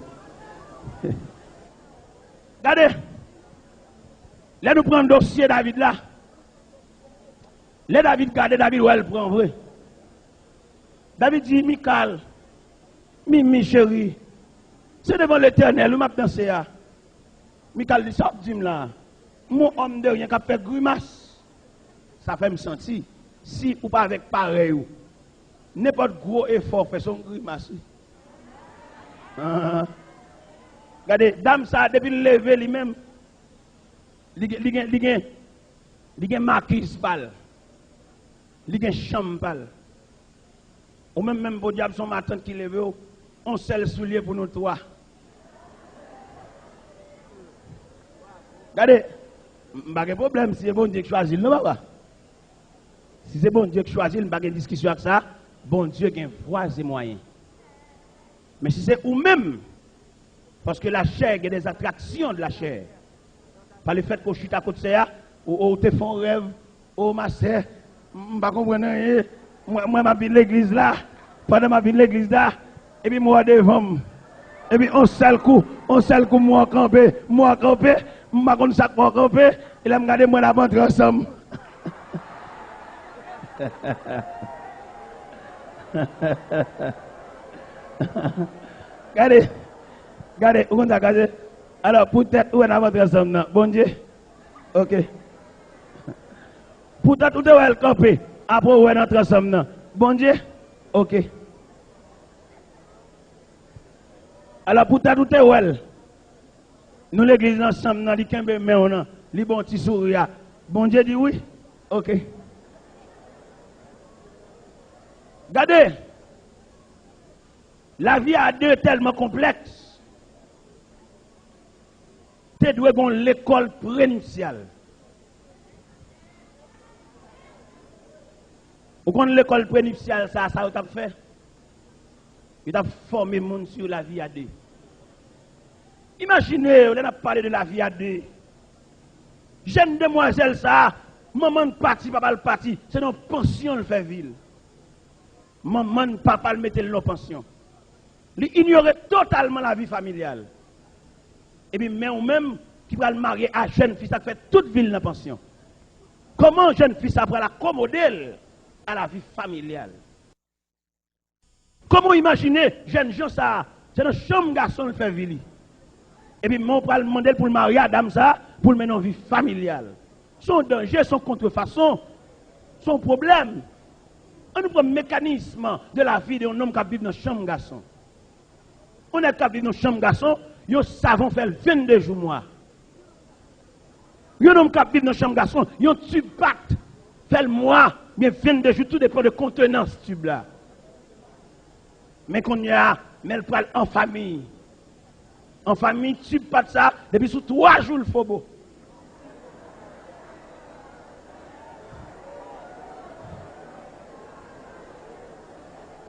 S1: Regardez, là nous prenons le dossier David là. Là David garde David où elle prend vrai. David dit, Michal, Mimi chérie, c'est devant l'Éternel, où m'a dansé là. Michal dit, ça dit là, mon homme de rien qui a fait grimace. Ça fait me sentir, si ou pas avec pareil, n'importe gros effort fait son grimace. Regardez, dame ça, depuis le lever lui-même, il y a marquise pâle, il y a chambre pâle. Ou même pour diable son matin qui lève, on seul soulier pour nous trois. Regardez, pas de problème si c'est bon Dieu qui choisit, non papa? Si c'est bon Dieu qui choisit, il n'y a pas de discussion avec ça. Bon Dieu qui a voie et moyens. Mais si c'est ou même, parce que la chair, il y a des attractions de la chair. Par le fait qu'on chute à côté de ça, ou te font rêve, ou ma soeur, je ne comprends pas, moi je vis l'église là, pendant que je vis l'église là, et puis moi devant, et puis on seul coup, moi camper, je ne sais pas ça pour camper, et là je regarde moi la bande ensemble. Regardez, où on a regardé. Alors, peut-être, où est notre ensemble? Bon Dieu. Ok. Peut-être, où est le campé? Après, où est notre ensemble? Bon Dieu. Ok. Alors, peut-être, où est le? Nous, l'église, ensemble, nous, les kembe, mais on a, les bons petits sourires. Bon Dieu dit oui. Ok. Regardez, la vie à deux est tellement complexe. Tu dois avoir l'école prénuptiale. Vous connaissez l'école prénuptiale, ça vous a fait? Il a formé le monde sur la vie à deux. Imaginez, on a parlé de la vie à deux. Jeune demoiselle, ça, maman parti, papa le parti, c'est une pension le fait ville. Maman, papa le mettait en pension. Il ignorait totalement la vie familiale. Et puis, mais ou même qui va le marier à jeune fille, ça fait toute ville dans la pension. Comment jeune fille après l'accommoder à la vie familiale? Comment imaginer jeune gens ça? C'est un chambre garçon le fait ville. Et puis, on va le demander pour le marier à dame ça, pour le mener en vie familiale. Son danger, son contrefaçon, son problème. On prend le mécanisme de la vie d'un homme qui vit dans une chambre garçon. On est qui vit dans une chambre garçon, ils savent faire 22 jours mois. Un homme qui vit dans une chambre garçon, ils ont tube pacte, fait le mois, mais 22 jours, tout dépend de contenance tube là. Mais qu'on y a, mais elle parle en famille. En famille, tube pas de ça, depuis sous 3 jours le faut beau.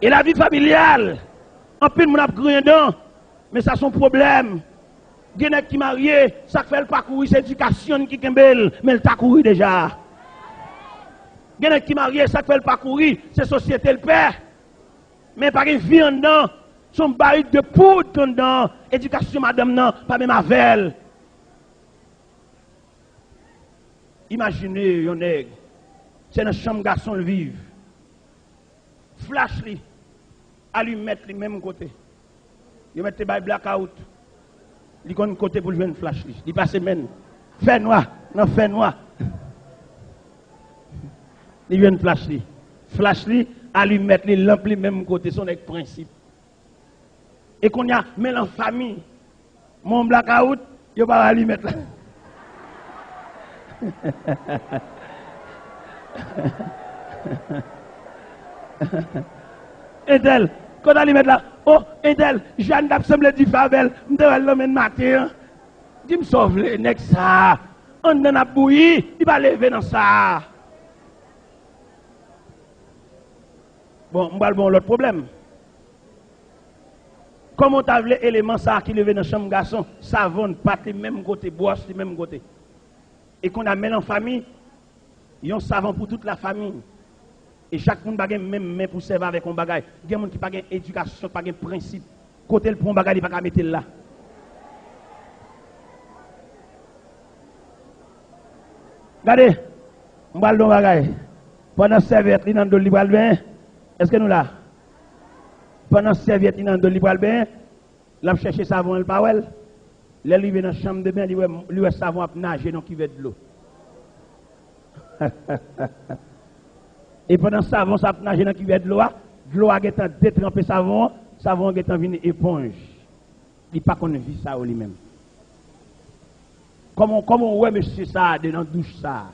S1: Et la vie familiale, en plus, mon a grand dedans, mais ça son problème. Il y a qui marié, ça fait le parcours, c'est l'éducation qui est belle, mais elle t'a couru déjà. Il y a qui marié, ça fait le parcours, c'est société le père, mais pas une vie en dedans, son baril de poudre en dedans, éducation madame non, pas même avec. Imaginez, un nègre, c'est dans la chambre garçon le vivre. Flash li, à lui mettre le même côté. Il met les blackout. Il connaît côté pour jouer une flash li. Il passe même. Fait noir, non fait noir. Il vient flash li. Flash li, à lui mettre les lampes le même côté, son principe. Et qu'on y a, mais en famille, mon blackout, il va pas lui mettre là. Et tel, quand on lui met là, Oh, Edel, Jeanne d'Absemble du Favel, m'dewel l'homme matin. Dis me sauve les nèg ça. On dans a bouilli, il va lever dans ça. Bon, m'bal bon l'autre problème. Comment t'as vu l'élément ça qui levé dans chambre garçon, savon, pâte, même côté, brosse, même côté. Et qu'on amène en famille, il y a un savon pour toute la famille. Et chaque monde a même main pour servir avec un bagage. Il y a des gens qui n'ont pas d'éducation, pas de principe. Côté le prend bagage, il ne pas mettre là. Regardez, on va le bagage. Pendant serviette, il y a dans le libre bain. Est-ce que nous là? Pendant serviette, il y a dans le libre bain. Là, chercher savon, il pas well. Là, il vient dans la chambre de bain, il savon à nager dans qui veut de l'eau. Et pendant savon, ça nage dans qui veut de l'eau a détrempé savon a venu éponge. Il pas qu'on vit ça lui-même. Comment ouais monsieur ça dans la douche ça?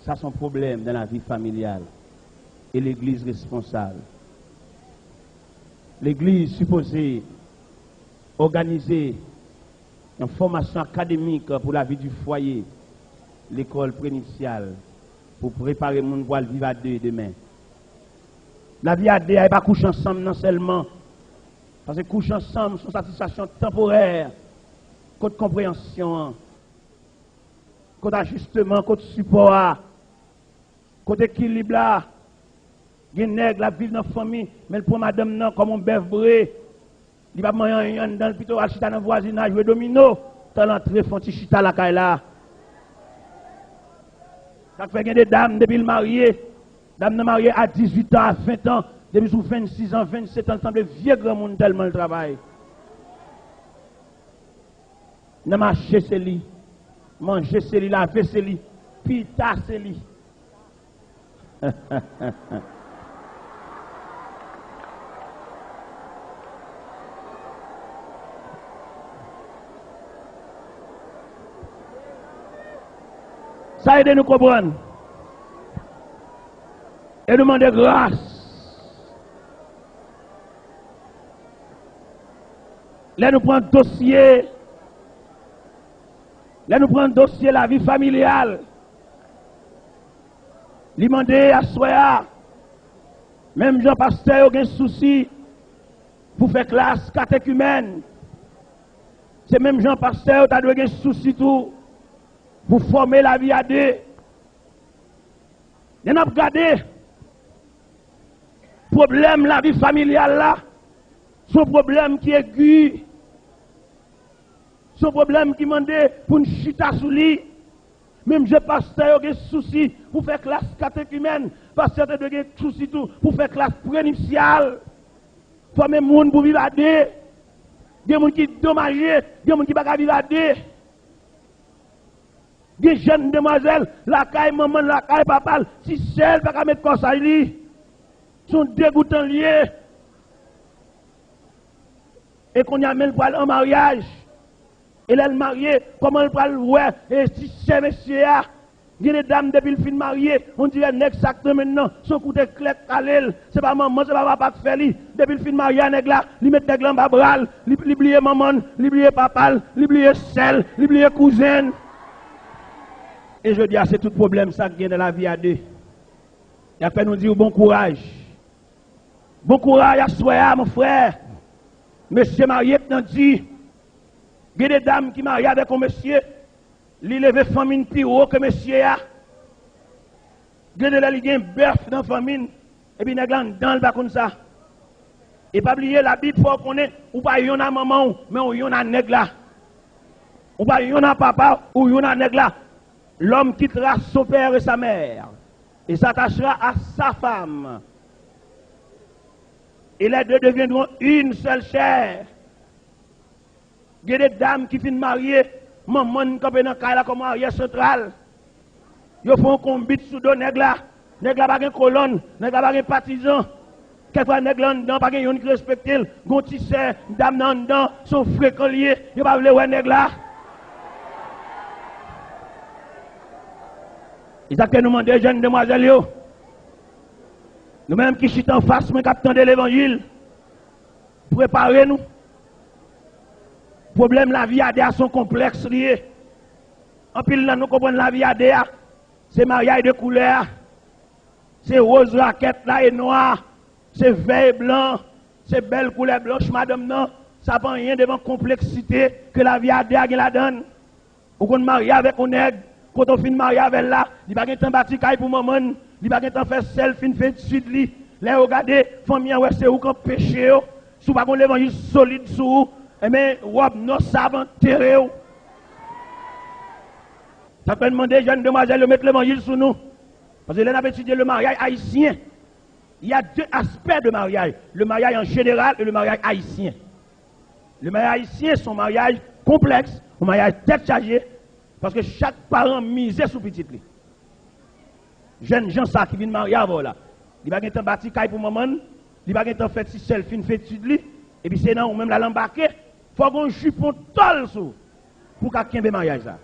S1: Ça c'est un problème dans la vie familiale. Et l'église responsable. L'église supposée organiser une formation académique pour la vie du foyer, l'école préinitiale, pour préparer mon voile vivre à deux demain. La vie à deux, elle n'est pas coucher ensemble non seulement. Parce que coucher ensemble, c'est une satisfaction temporaire, côté compréhension, côté ajustement, côté support, côté équilibre là. Il y a nègre la ville dans la famille, mais pour madame non, comme un bœuf bré. Il va manger dans le plutôt, chita dans le voisinage, jouer domino, dans l'entrée, font chita la caille là. Ça fait des dames depuis le marié. Dames mariées à 18 ans, à 20 ans, depuis sous 26 ans, 27 ans, semble vieux grand monde tellement le travail. Ne marcher c'est lui, manger c'est lui, laver c'est lui, pita c'est lui. Ça aide nous comprendre. Et nous demander grâce. Là nous prenons dossier. Là nous prenons dossier la vie familiale. Lui demander à soi. Même Jean Pasteur a un souci pour faire classe catéchumène. C'est même Jean Pasteur qui a un souci tout. Pour former la vie à deux. Nous avons regardé le problème de la vie familiale là. Son problème qui est aigu. Son problème qui demande pour une chita sous lui. Même je pasteur a des soucis pour faire classe catéchumène. Pasteur a des soucis tout pour faire classe prénuptiale. Former le monde pour vivre à deux. Il y a des gens qui sont dommagés. Il y a des gens qui ne peuvent pas vivre à deux. Des jeunes demoiselles, la caille maman, la caille papa, si celles ne peuvent pas mettre comme ça, ils sont dégoûtants liés. Et qu'on y amène pour aller en mariage. Et là, le marié, comment elle peut le voir? Et si c'est monsieur, il y a des dames depuis le fin marié, on dirait nèg sac maintenant, son coup de clé calé, c'est pas maman, c'est pas papa qui fait lui. Depuis le fin marié, nèg là, il met nèg là en bas bral, il oublie maman, il oublie papa, il oublie sel, il oublie cousine. Et je dis, c'est tout problème ça qui vient de la vie à deux. Et après nous dire bon courage. Bon courage à soi, mon frère. Monsieur marié nous dit, il y a des dames qui marient avec un monsieur, il lève famille plus haut que monsieur a. Il y a un bœuf dans la famille, et puis il y a dans le bas comme ça. Et pas oublier la Bible, il faut qu'on ait, ou pas yon a maman, mais ou yon a nèg là. Ou pas yon a papa, ou yon a nèg là. L'homme quittera son père et sa mère et s'attachera à sa femme. Et les deux deviendront une seule chair. Il y a des dames qui finissent mariées, maman qui est dans le comme arrière central. Ils font un combat sous deux nègres là. Nègres là, pas de colonne, nègres là, pas de partisan. Quelquefois, nègres là, dedans, pas de yon qui respecte. Gontisseur, dame là, dedans, sont fréquents liés. Ils ne peuvent pas voir nègres là. Ils ont nous demandé, jeunes demoiselles, Nous-mêmes qui sommes en face, mais qui de l'évangile, préparez-nous. Problème la vie à son complexe lié. En pile, nous comprenons la vie à c'est mariage de couleur, c'est rose raquette là et noir, c'est vert et blanc, c'est belle couleur blanche, madame, non. Ça prend rien devant complexité que la vie à la donne. Ou qu'on marie avec un nègre, quand on finit marier avec là, il va pas temps bâti caille pour maman, il va pas temps faire selfie, fait de suite li. Là regardez, famille ouais c'est où qu'on péché yo, sous pas qu'on l'évangile solide sous, et mais robe non savant terré. Ça peut demander jeunes demoiselles de mettre l'évangile sous nous. Parce que là, on a étudié le mariage haïtien. Il y a deux aspects de mariage. Le mariage en général et le mariage haïtien. Le mariage haïtien, c'est un mariage complexe, un mariage tête chargée, parce que chaque parent misait sur petit. Jeunes gens ça qui viennent marier avant là. Il va pas bâti caille pour maman, il va pas faire si selfie, fait étude li, et puis c'est non ou même la l'embarquer, faut qu'on jupon tol sous pour qu'un mariage ça.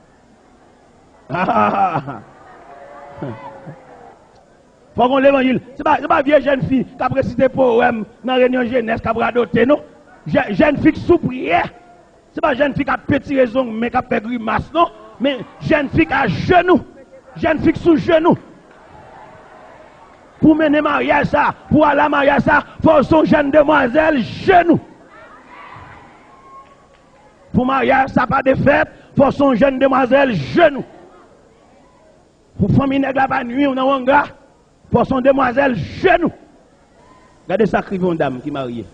S1: Faut qu'on l'évangile. C'est pas vieille jeune fille qui a récité poème dans la réunion jeunesse qui a radoté, non? Jeune fille qui sous prière. C'est pas jeune fille qui a petit raison mais qui a fait grimace, non? Mais jeune fille qui a genoux. Jeune fille sous genoux. Pour mener mariage ça, pour aller à mariage ça, faut son jeune demoiselle genoux. Pour mariage ça pas de fête, faut son jeune demoiselle genoux. Pour famille nègre la nuit on a un gars, pour son demoiselle genoux. Regardez ça crive une dame qui mariée.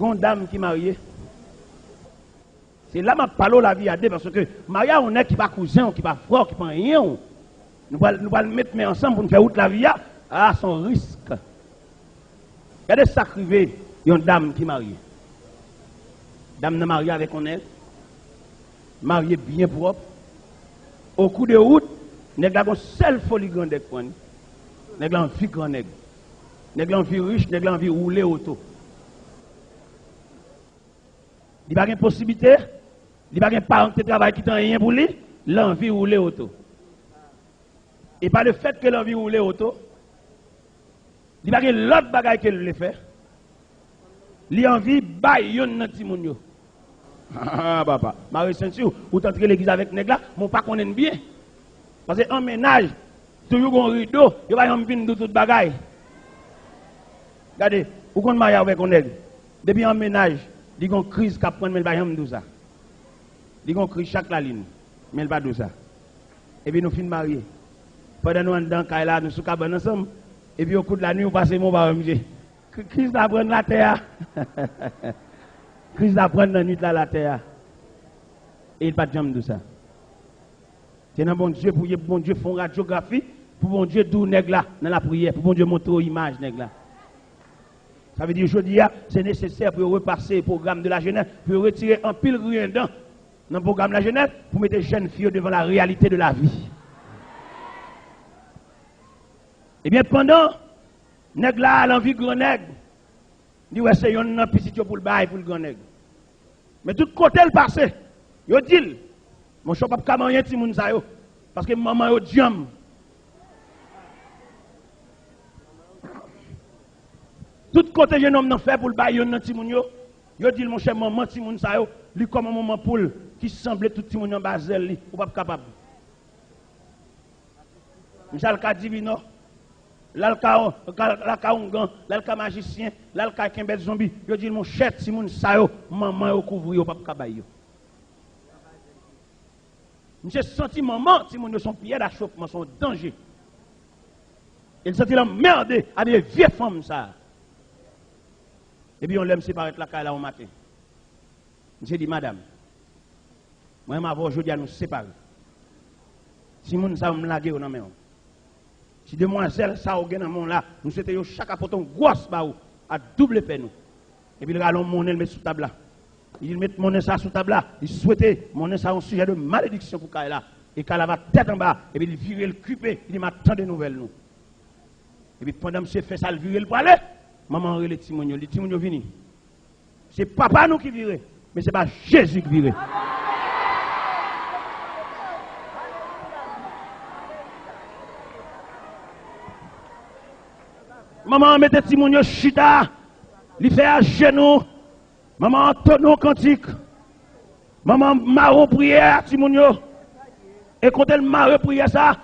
S1: Une dame qui mariée. C'est là que je parle la vie à deux parce que mariage on est qui pas cousin, qui pas frère, qui pas rien. Nous allons le mettre ensemble pour nous faire outre la vie à son risque. Regardez ça crive une dame qui mariée. Dame n'a mariée avec on est. Mariée bien propre. Au coup de route, nèg la gon seule folie grande pour nous. Nèg la envie grand nèg. Nèg la envie riche, nèg la envie rouler auto. Il pas une possibilité, il pas un parent qui travaille qui t'en rien pour lui, l'envie rouler auto. Et pas le fait que l'envie rouler auto, il pas l'autre bagaille que le fait. Il envie bailler yon nan ti moun yo. Ah, papa, Marie Saint-Cyr, ou t'entrer l'église avec nèg là, mon pas connaît bien. Parce que en ménage, toujours un rideau, il va y avoir une toute bagaille. Regardez, ou qu'on marie avec un nèg. Depuis en ménage, il y a une crise qui prend, mais il va y avoir tout ça. Il y a une crise chaque la ligne, mais il va tout ça. Et puis nous finissons mariés. Pendant nous en dedans, là, nous sommes cabane ensemble. Et puis au coup de la nuit, nous passons mon bar, crise d'apprendre la terre. Crise d'apprendre la nuit la terre. Et il n'y a pas de jambe de ça. C'est un bon Dieu pour bon Dieu faire une radiographie, pour bon Dieu d'où nèg là dans la prière, pour bon Dieu montrer aux images nèg là. Ça veut dire aujourd'hui, c'est nécessaire pour repasser le programme de la jeunesse, pour retirer un pile rien dans le programme de la jeunesse, pour mettre les jeunes filles devant la réalité de la vie. Eh bien, pendant, nèg là, l'envie grand nègre, dit ouais, c'est un petit pour le bail pour le grand nègre. Mais tout côté le passé, yo dit, mon chou pas kamanye ti moun sa yo, parce que maman yo diam. Tout côté jeune homme nan fait pour le bail yon nan ti moun yo, yo dit mon cher maman ti moun sa yo, li comme un maman poule qui semblait tout ti moun en bazel li, ou pas capable. Michel ka divino. L'alka ongan, l'alka magicien, l'alka kembet zombie, yo dit mon chète si moun sa yo, maman yo couvri yo pas kabay yo. Monsieur senti maman si moun yo son pied d'achoppement, son danger. Il senti la merde à des vieilles femmes ça. Et puis on l'aime séparer la caille là au matin. Monsieur dit madame, moi ma voix aujourd'hui à nous séparer. Si moun sa me laguer nan men. Si demoiselle ça au dans mon là, nous souhaitons chaque apporter une grosse baou à double peine. Et puis le galon monnaie le met sous table là. Il met monnaie ça sous table là. Il souhaitait monnaie ça un sujet de malédiction pour Kaila. Et Kaila va tête en bas et puis il vire le cupé, il m'a tant de nouvelles nous. Et puis pendant monsieur fait ça, il vire le aller, maman relève Timonio, les Timonio vini. C'est papa nous qui vire, mais c'est pas Jésus qui vire. Maman mettez Timounio chita. Il fait à genoux. Maman tonneau cantique. Maman marron prière Timounio. Et quand elle marre prière ça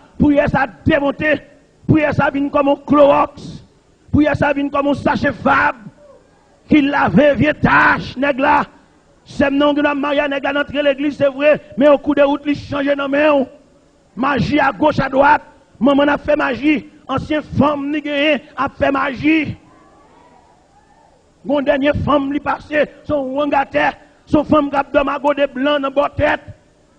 S1: démonté. Prière ça vient comme un Clorox. Prière ça vient comme un sachet Fab. Qui l'avait vieux tâche nèg là. C'est non que la Maria nèg là dans l'église c'est vrai, mais au coup de route il change dans main. Magie à gauche à droite. Maman a fait magie. Ancien femme ni gagné a fait magie. Mon dernier femme li passé son wangataire, son femme cap de mago de blanc dans bord tête.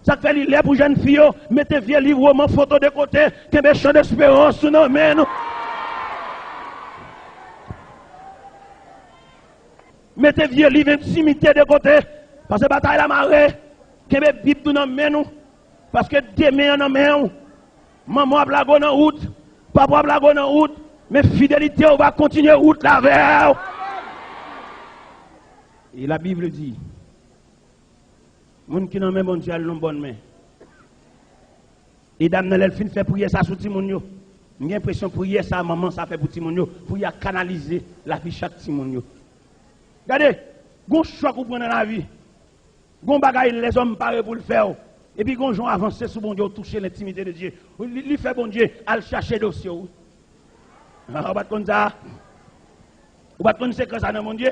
S1: Ça fait li lait pour jeune fille, mettez vieux livre roman photo de côté, que mes chants d'espérance sous nos mains. Mettez vieux livre intimité de côté parce que bataille la marée, que mes bible dans main nous parce que demain dans main. Maman blago dans route, papa blago dans route, mais fidélité on va continuer route la vers. Et la Bible dit, moun qui n'a même bon Dieu a une bonne main. Et dame nan fin fait prier ça sous Timoun yo. J'ai l'impression prier ça maman ça fait pour Timoun yo, pour y canaliser la vie chaque Timoun yo. Regardez, gon choc ou prend dans la vie. Gon bagay les hommes paré pour le faire. Et puis gon gens avancer sous bon Dieu toucher l'intimité de Dieu. Il fait bon Dieu al chercher dossier. Ah pas comme ça. Ou pas comme c'est que ça dans mon Dieu.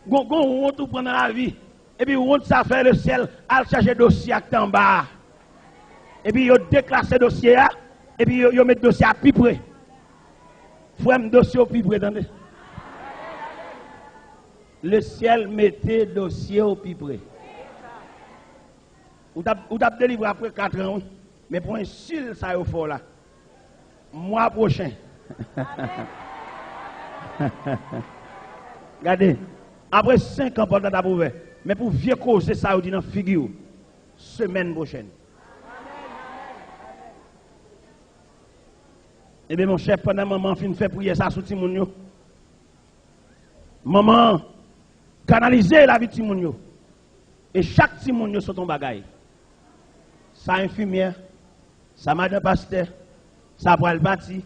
S1: Gon on tout prend dans la vie. Et puis on ça fait le ciel al chercher dossier en bas. Et puis yo déclasser dossier et puis yo mettre dossier à plus près. Faut un dossier au plus près attendez. Le ciel mettait dossier au plus près. Ou t'as délivré après 4 ans, mais pour un seul ça au fort là. Mois prochain. Regardez, après 5 ans, pendant t'as mais pour vieux cause, ça vous dit dans figure, semaine prochaine. Eh bien, mon chef, pendant maman fin fait prier ça sous Timounio. Maman, canaliser la vie de Timounio. Et chaque Timounio sur ton bagaille. Ça infirmière, ça madame pasteur, ça pour le bâti.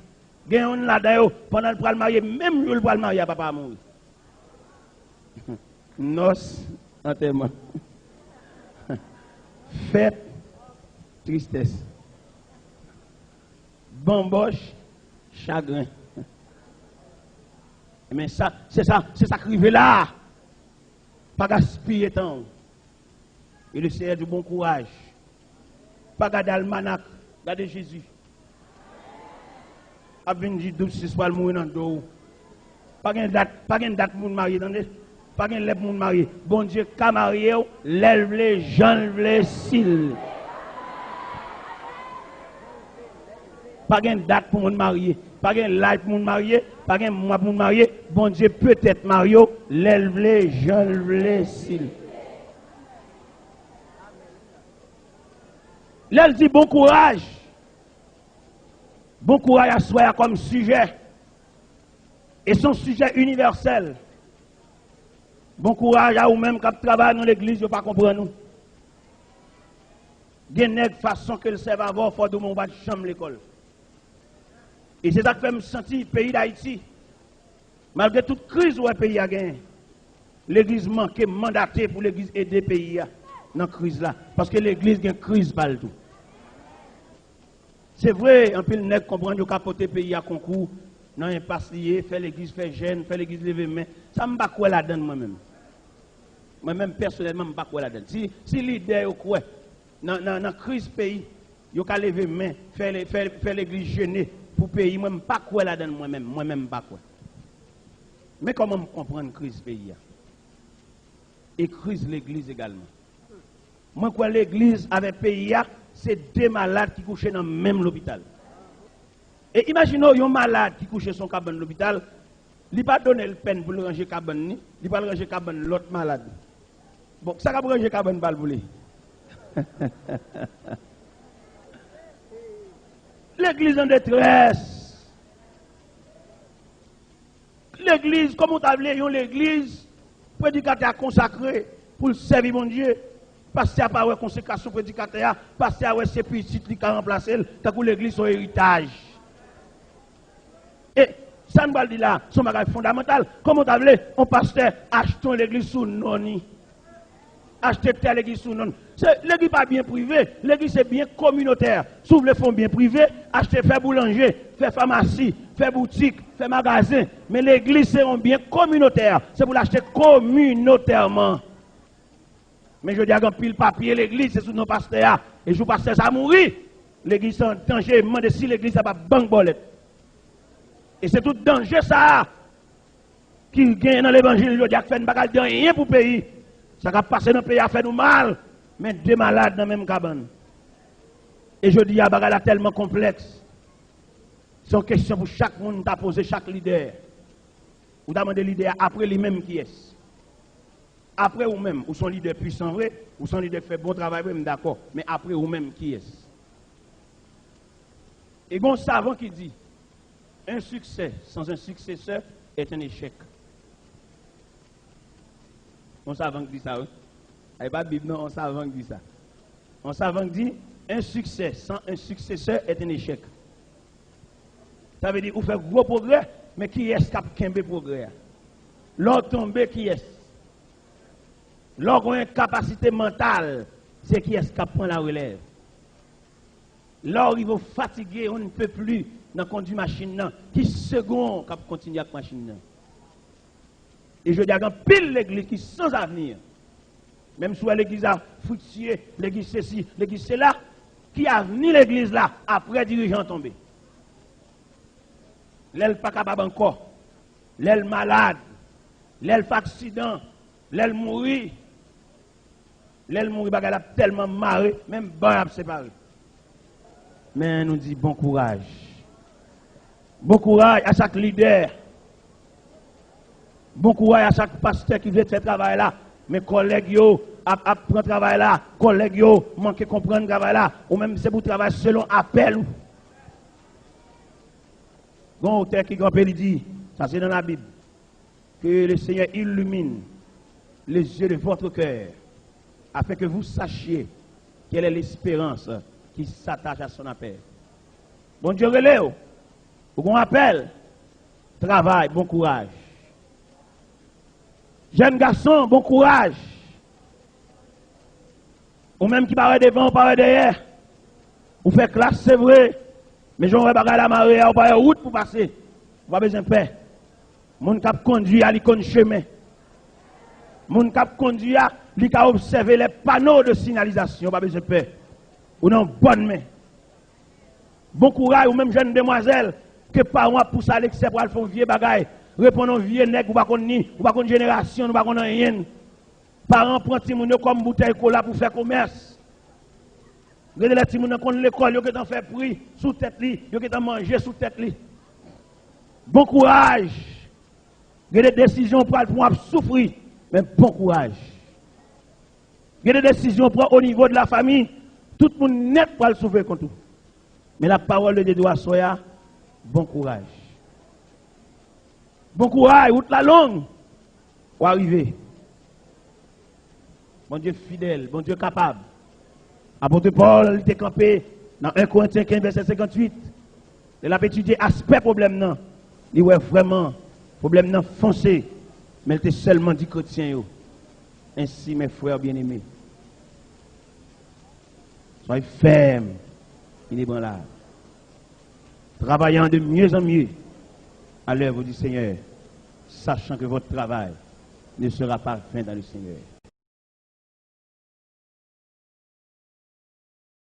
S1: Gagne là d'ailleurs, pendant le marier, même le pour le marier, papa mourir. Noce, enterrement. Fête, tristesse. Bamboche, chagrin. Mais ça, c'est ça qui arrive là. Pas gaspiller temps. Et le Seigneur du bon courage. Pas garder almanach, garder Jésus. Pas venir 12-6 fois le mourir dans le dos. Pas de date pour marier, attendez. Pas de lèvre pour marier. Bon Dieu, qu'à marier, lève les gens, les cils. Pas de date pour marier. Pas de life pour marier. Pas de mois pour marier. Bon Dieu, peut-être marier, lève les gens, les cils. Là, elle dit bon courage. Bon courage à soi comme sujet. Et son sujet universel. Bon courage à vous-même qui travaillez dans l'église, vous ne pas comprendre nous. Il y a une façon que le serve avant, il faut que mon de chambre l'école. Et c'est ça qui fait me sentir le pays d'Haïti. Malgré toute crise où le pays a gagné, l'église manque mandaté pour l'église aider le pays dans la crise là. Parce que l'église a une crise partout. C'est vrai, un peu le nègre comprend que capoter le pays à concours, non, un passe lié, faire l'église, faire jeune, faire l'église lever main. Ça ne me bat quoi là-dedans moi-même. Moi-même, personnellement, je ne me bat quoi là-dedans. Si l'idée est quoi, dans la crise pays, il y a lever main, faire l'église jeûner pour le pays, moi, je ne me bat quoi là-dedans moi-même. Moi-même, je ne me bat quoi. Mais comment me comprendre la crise pays? Et crise l'église également. Moi, quoi, l'église avec le pays, c'est 2 malades qui couchent dans le même hôpital. Et imaginez un malade qui couche son cabane dans l'hôpital, il ne va pas donner le peine pour le ranger cabane, il va ranger cabane l'autre malade. Bon, ça va ranger cabane pour le l'église en détresse. L'église, comme on t'a dit, l'église, prédicateur consacré pour le servir mon Dieu. Passer à part la consécration prédicateur, passer à ses petits qui ont remplacé, tant que l'église son héritage. Et Ça ne va dire là, son bagage fondamental. Comment tu as on pasteur, achetons l'église sous non. Acheter telle église sous non. L'église pas bien privée, l'église c'est bien communautaire. S'ouvre le fonds bien privé, acheter, faire boulanger, faire pharmacie, faire boutique, faire magasin. Mais l'église c'est un bien communautaire. C'est pour l'acheter communautairement. Mais je dis à pile papier, l'église c'est sous nos pasteurs. Et je pasteur ça mourir. L'église c'est en danger. Je me demande si l'église ça va banque bolette. Et c'est tout danger ça qui gagne dans l'évangile. Je dis à fait une bagarre de rien pour le pays. Ça va passer dans le pays à faire nous mal. Mais deux malades dans la même cabane. Et je dis à bagarre tellement complexe. C'est une question pour chaque monde à poser, chaque leader. Vous demandez leader après lui-même qui est. Après vous-même, ou son leader puissant, vrai, ou son leader fait bon travail, d'accord. Mais après vous-même qui est. Et bon savant qui dit, un succès sans un successeur est un échec. On savant qui dit ça, oui? Il n'y a pas de Bible, non, on savant qui dit ça. On savant qui dit, un succès sans un successeur est un échec. Ça veut dire, vous faites gros progrès, mais qui est-ce qui a un progrès? L'autre tombé, qui est-ce? L'autre a une capacité mentale, c'est qui est-ce qui prend la relève? L'autre, il va fatiguer, on ne peut plus dans conduire machine, qui second qui continue avec la machine. Et je dis à pile l'église qui sans avenir, même si l'église a fructué, l'église ceci, l'église c'est là, qui a venu l'église là, après dirigeant tombé. L'aile pas capable encore, l'aile malade, l'aile fait accident, l'aile mourir, elle a tellement marré, même bon a séparé. Mais nous dit bon courage. Bon courage à chaque leader. Bon courage à chaque pasteur qui veut faire travail là. Mes collègues yo apprendre travail là, collègues yo manquent comprendre travail là, ou même c'est pour travailler selon appel. Bon auteur qui grand il dit, ça c'est dans la Bible, que le Seigneur illumine les yeux de votre cœur, afin que vous sachiez quelle est l'espérance qui s'attache à son appel. Bon Dieu relève, vous appel, travail, bon courage. Jeune garçon, bon courage. Ou même qui paraît devant, ou paraît derrière. Ou fait classe, c'est vrai. Mais j'en vais pas la marée, ou pas route pour passer. Pas besoin de paix. Mon cap conduit à l'icône chemin. Mon cap conduit à observer les panneaux de signalisation. Pas besoin de paix. Ou non, bonne main. Bon courage, ou même jeune demoiselle, que parents poussent à l'excès pour faire vieux bagaille. Répondons vieux nègre, ou pas qu'on génération, ou pas qu'on rien. Parents prennent Timoun comme bouteille cola pour faire commerce. Regardez les Timoun qu'on l'école, ils ont fait prix sous tête li, ils ont mangé sous tête li. Bon courage. Regardez des décisions pour souffrir, mais bon courage. Regardez des décisions pour au niveau de la famille, tout le monde net pour le souffrir contre tout. Mais la parole de Dieu doit soya, bon courage. Bon courage, route la longue, pour arriver. Bon Dieu fidèle, bon Dieu capable. Apôtre Paul, il était campé dans 1 Corinthiens 15, verset 58. Il a étudié aspect problème non. Il ouais vraiment problème non foncé, mais il était seulement dit chrétien. Ainsi mes frères bien-aimés, soyez fermes, inébranlables, travaillant de mieux en mieux à l'œuvre du Seigneur, sachant que votre travail ne sera pas vain dans le Seigneur.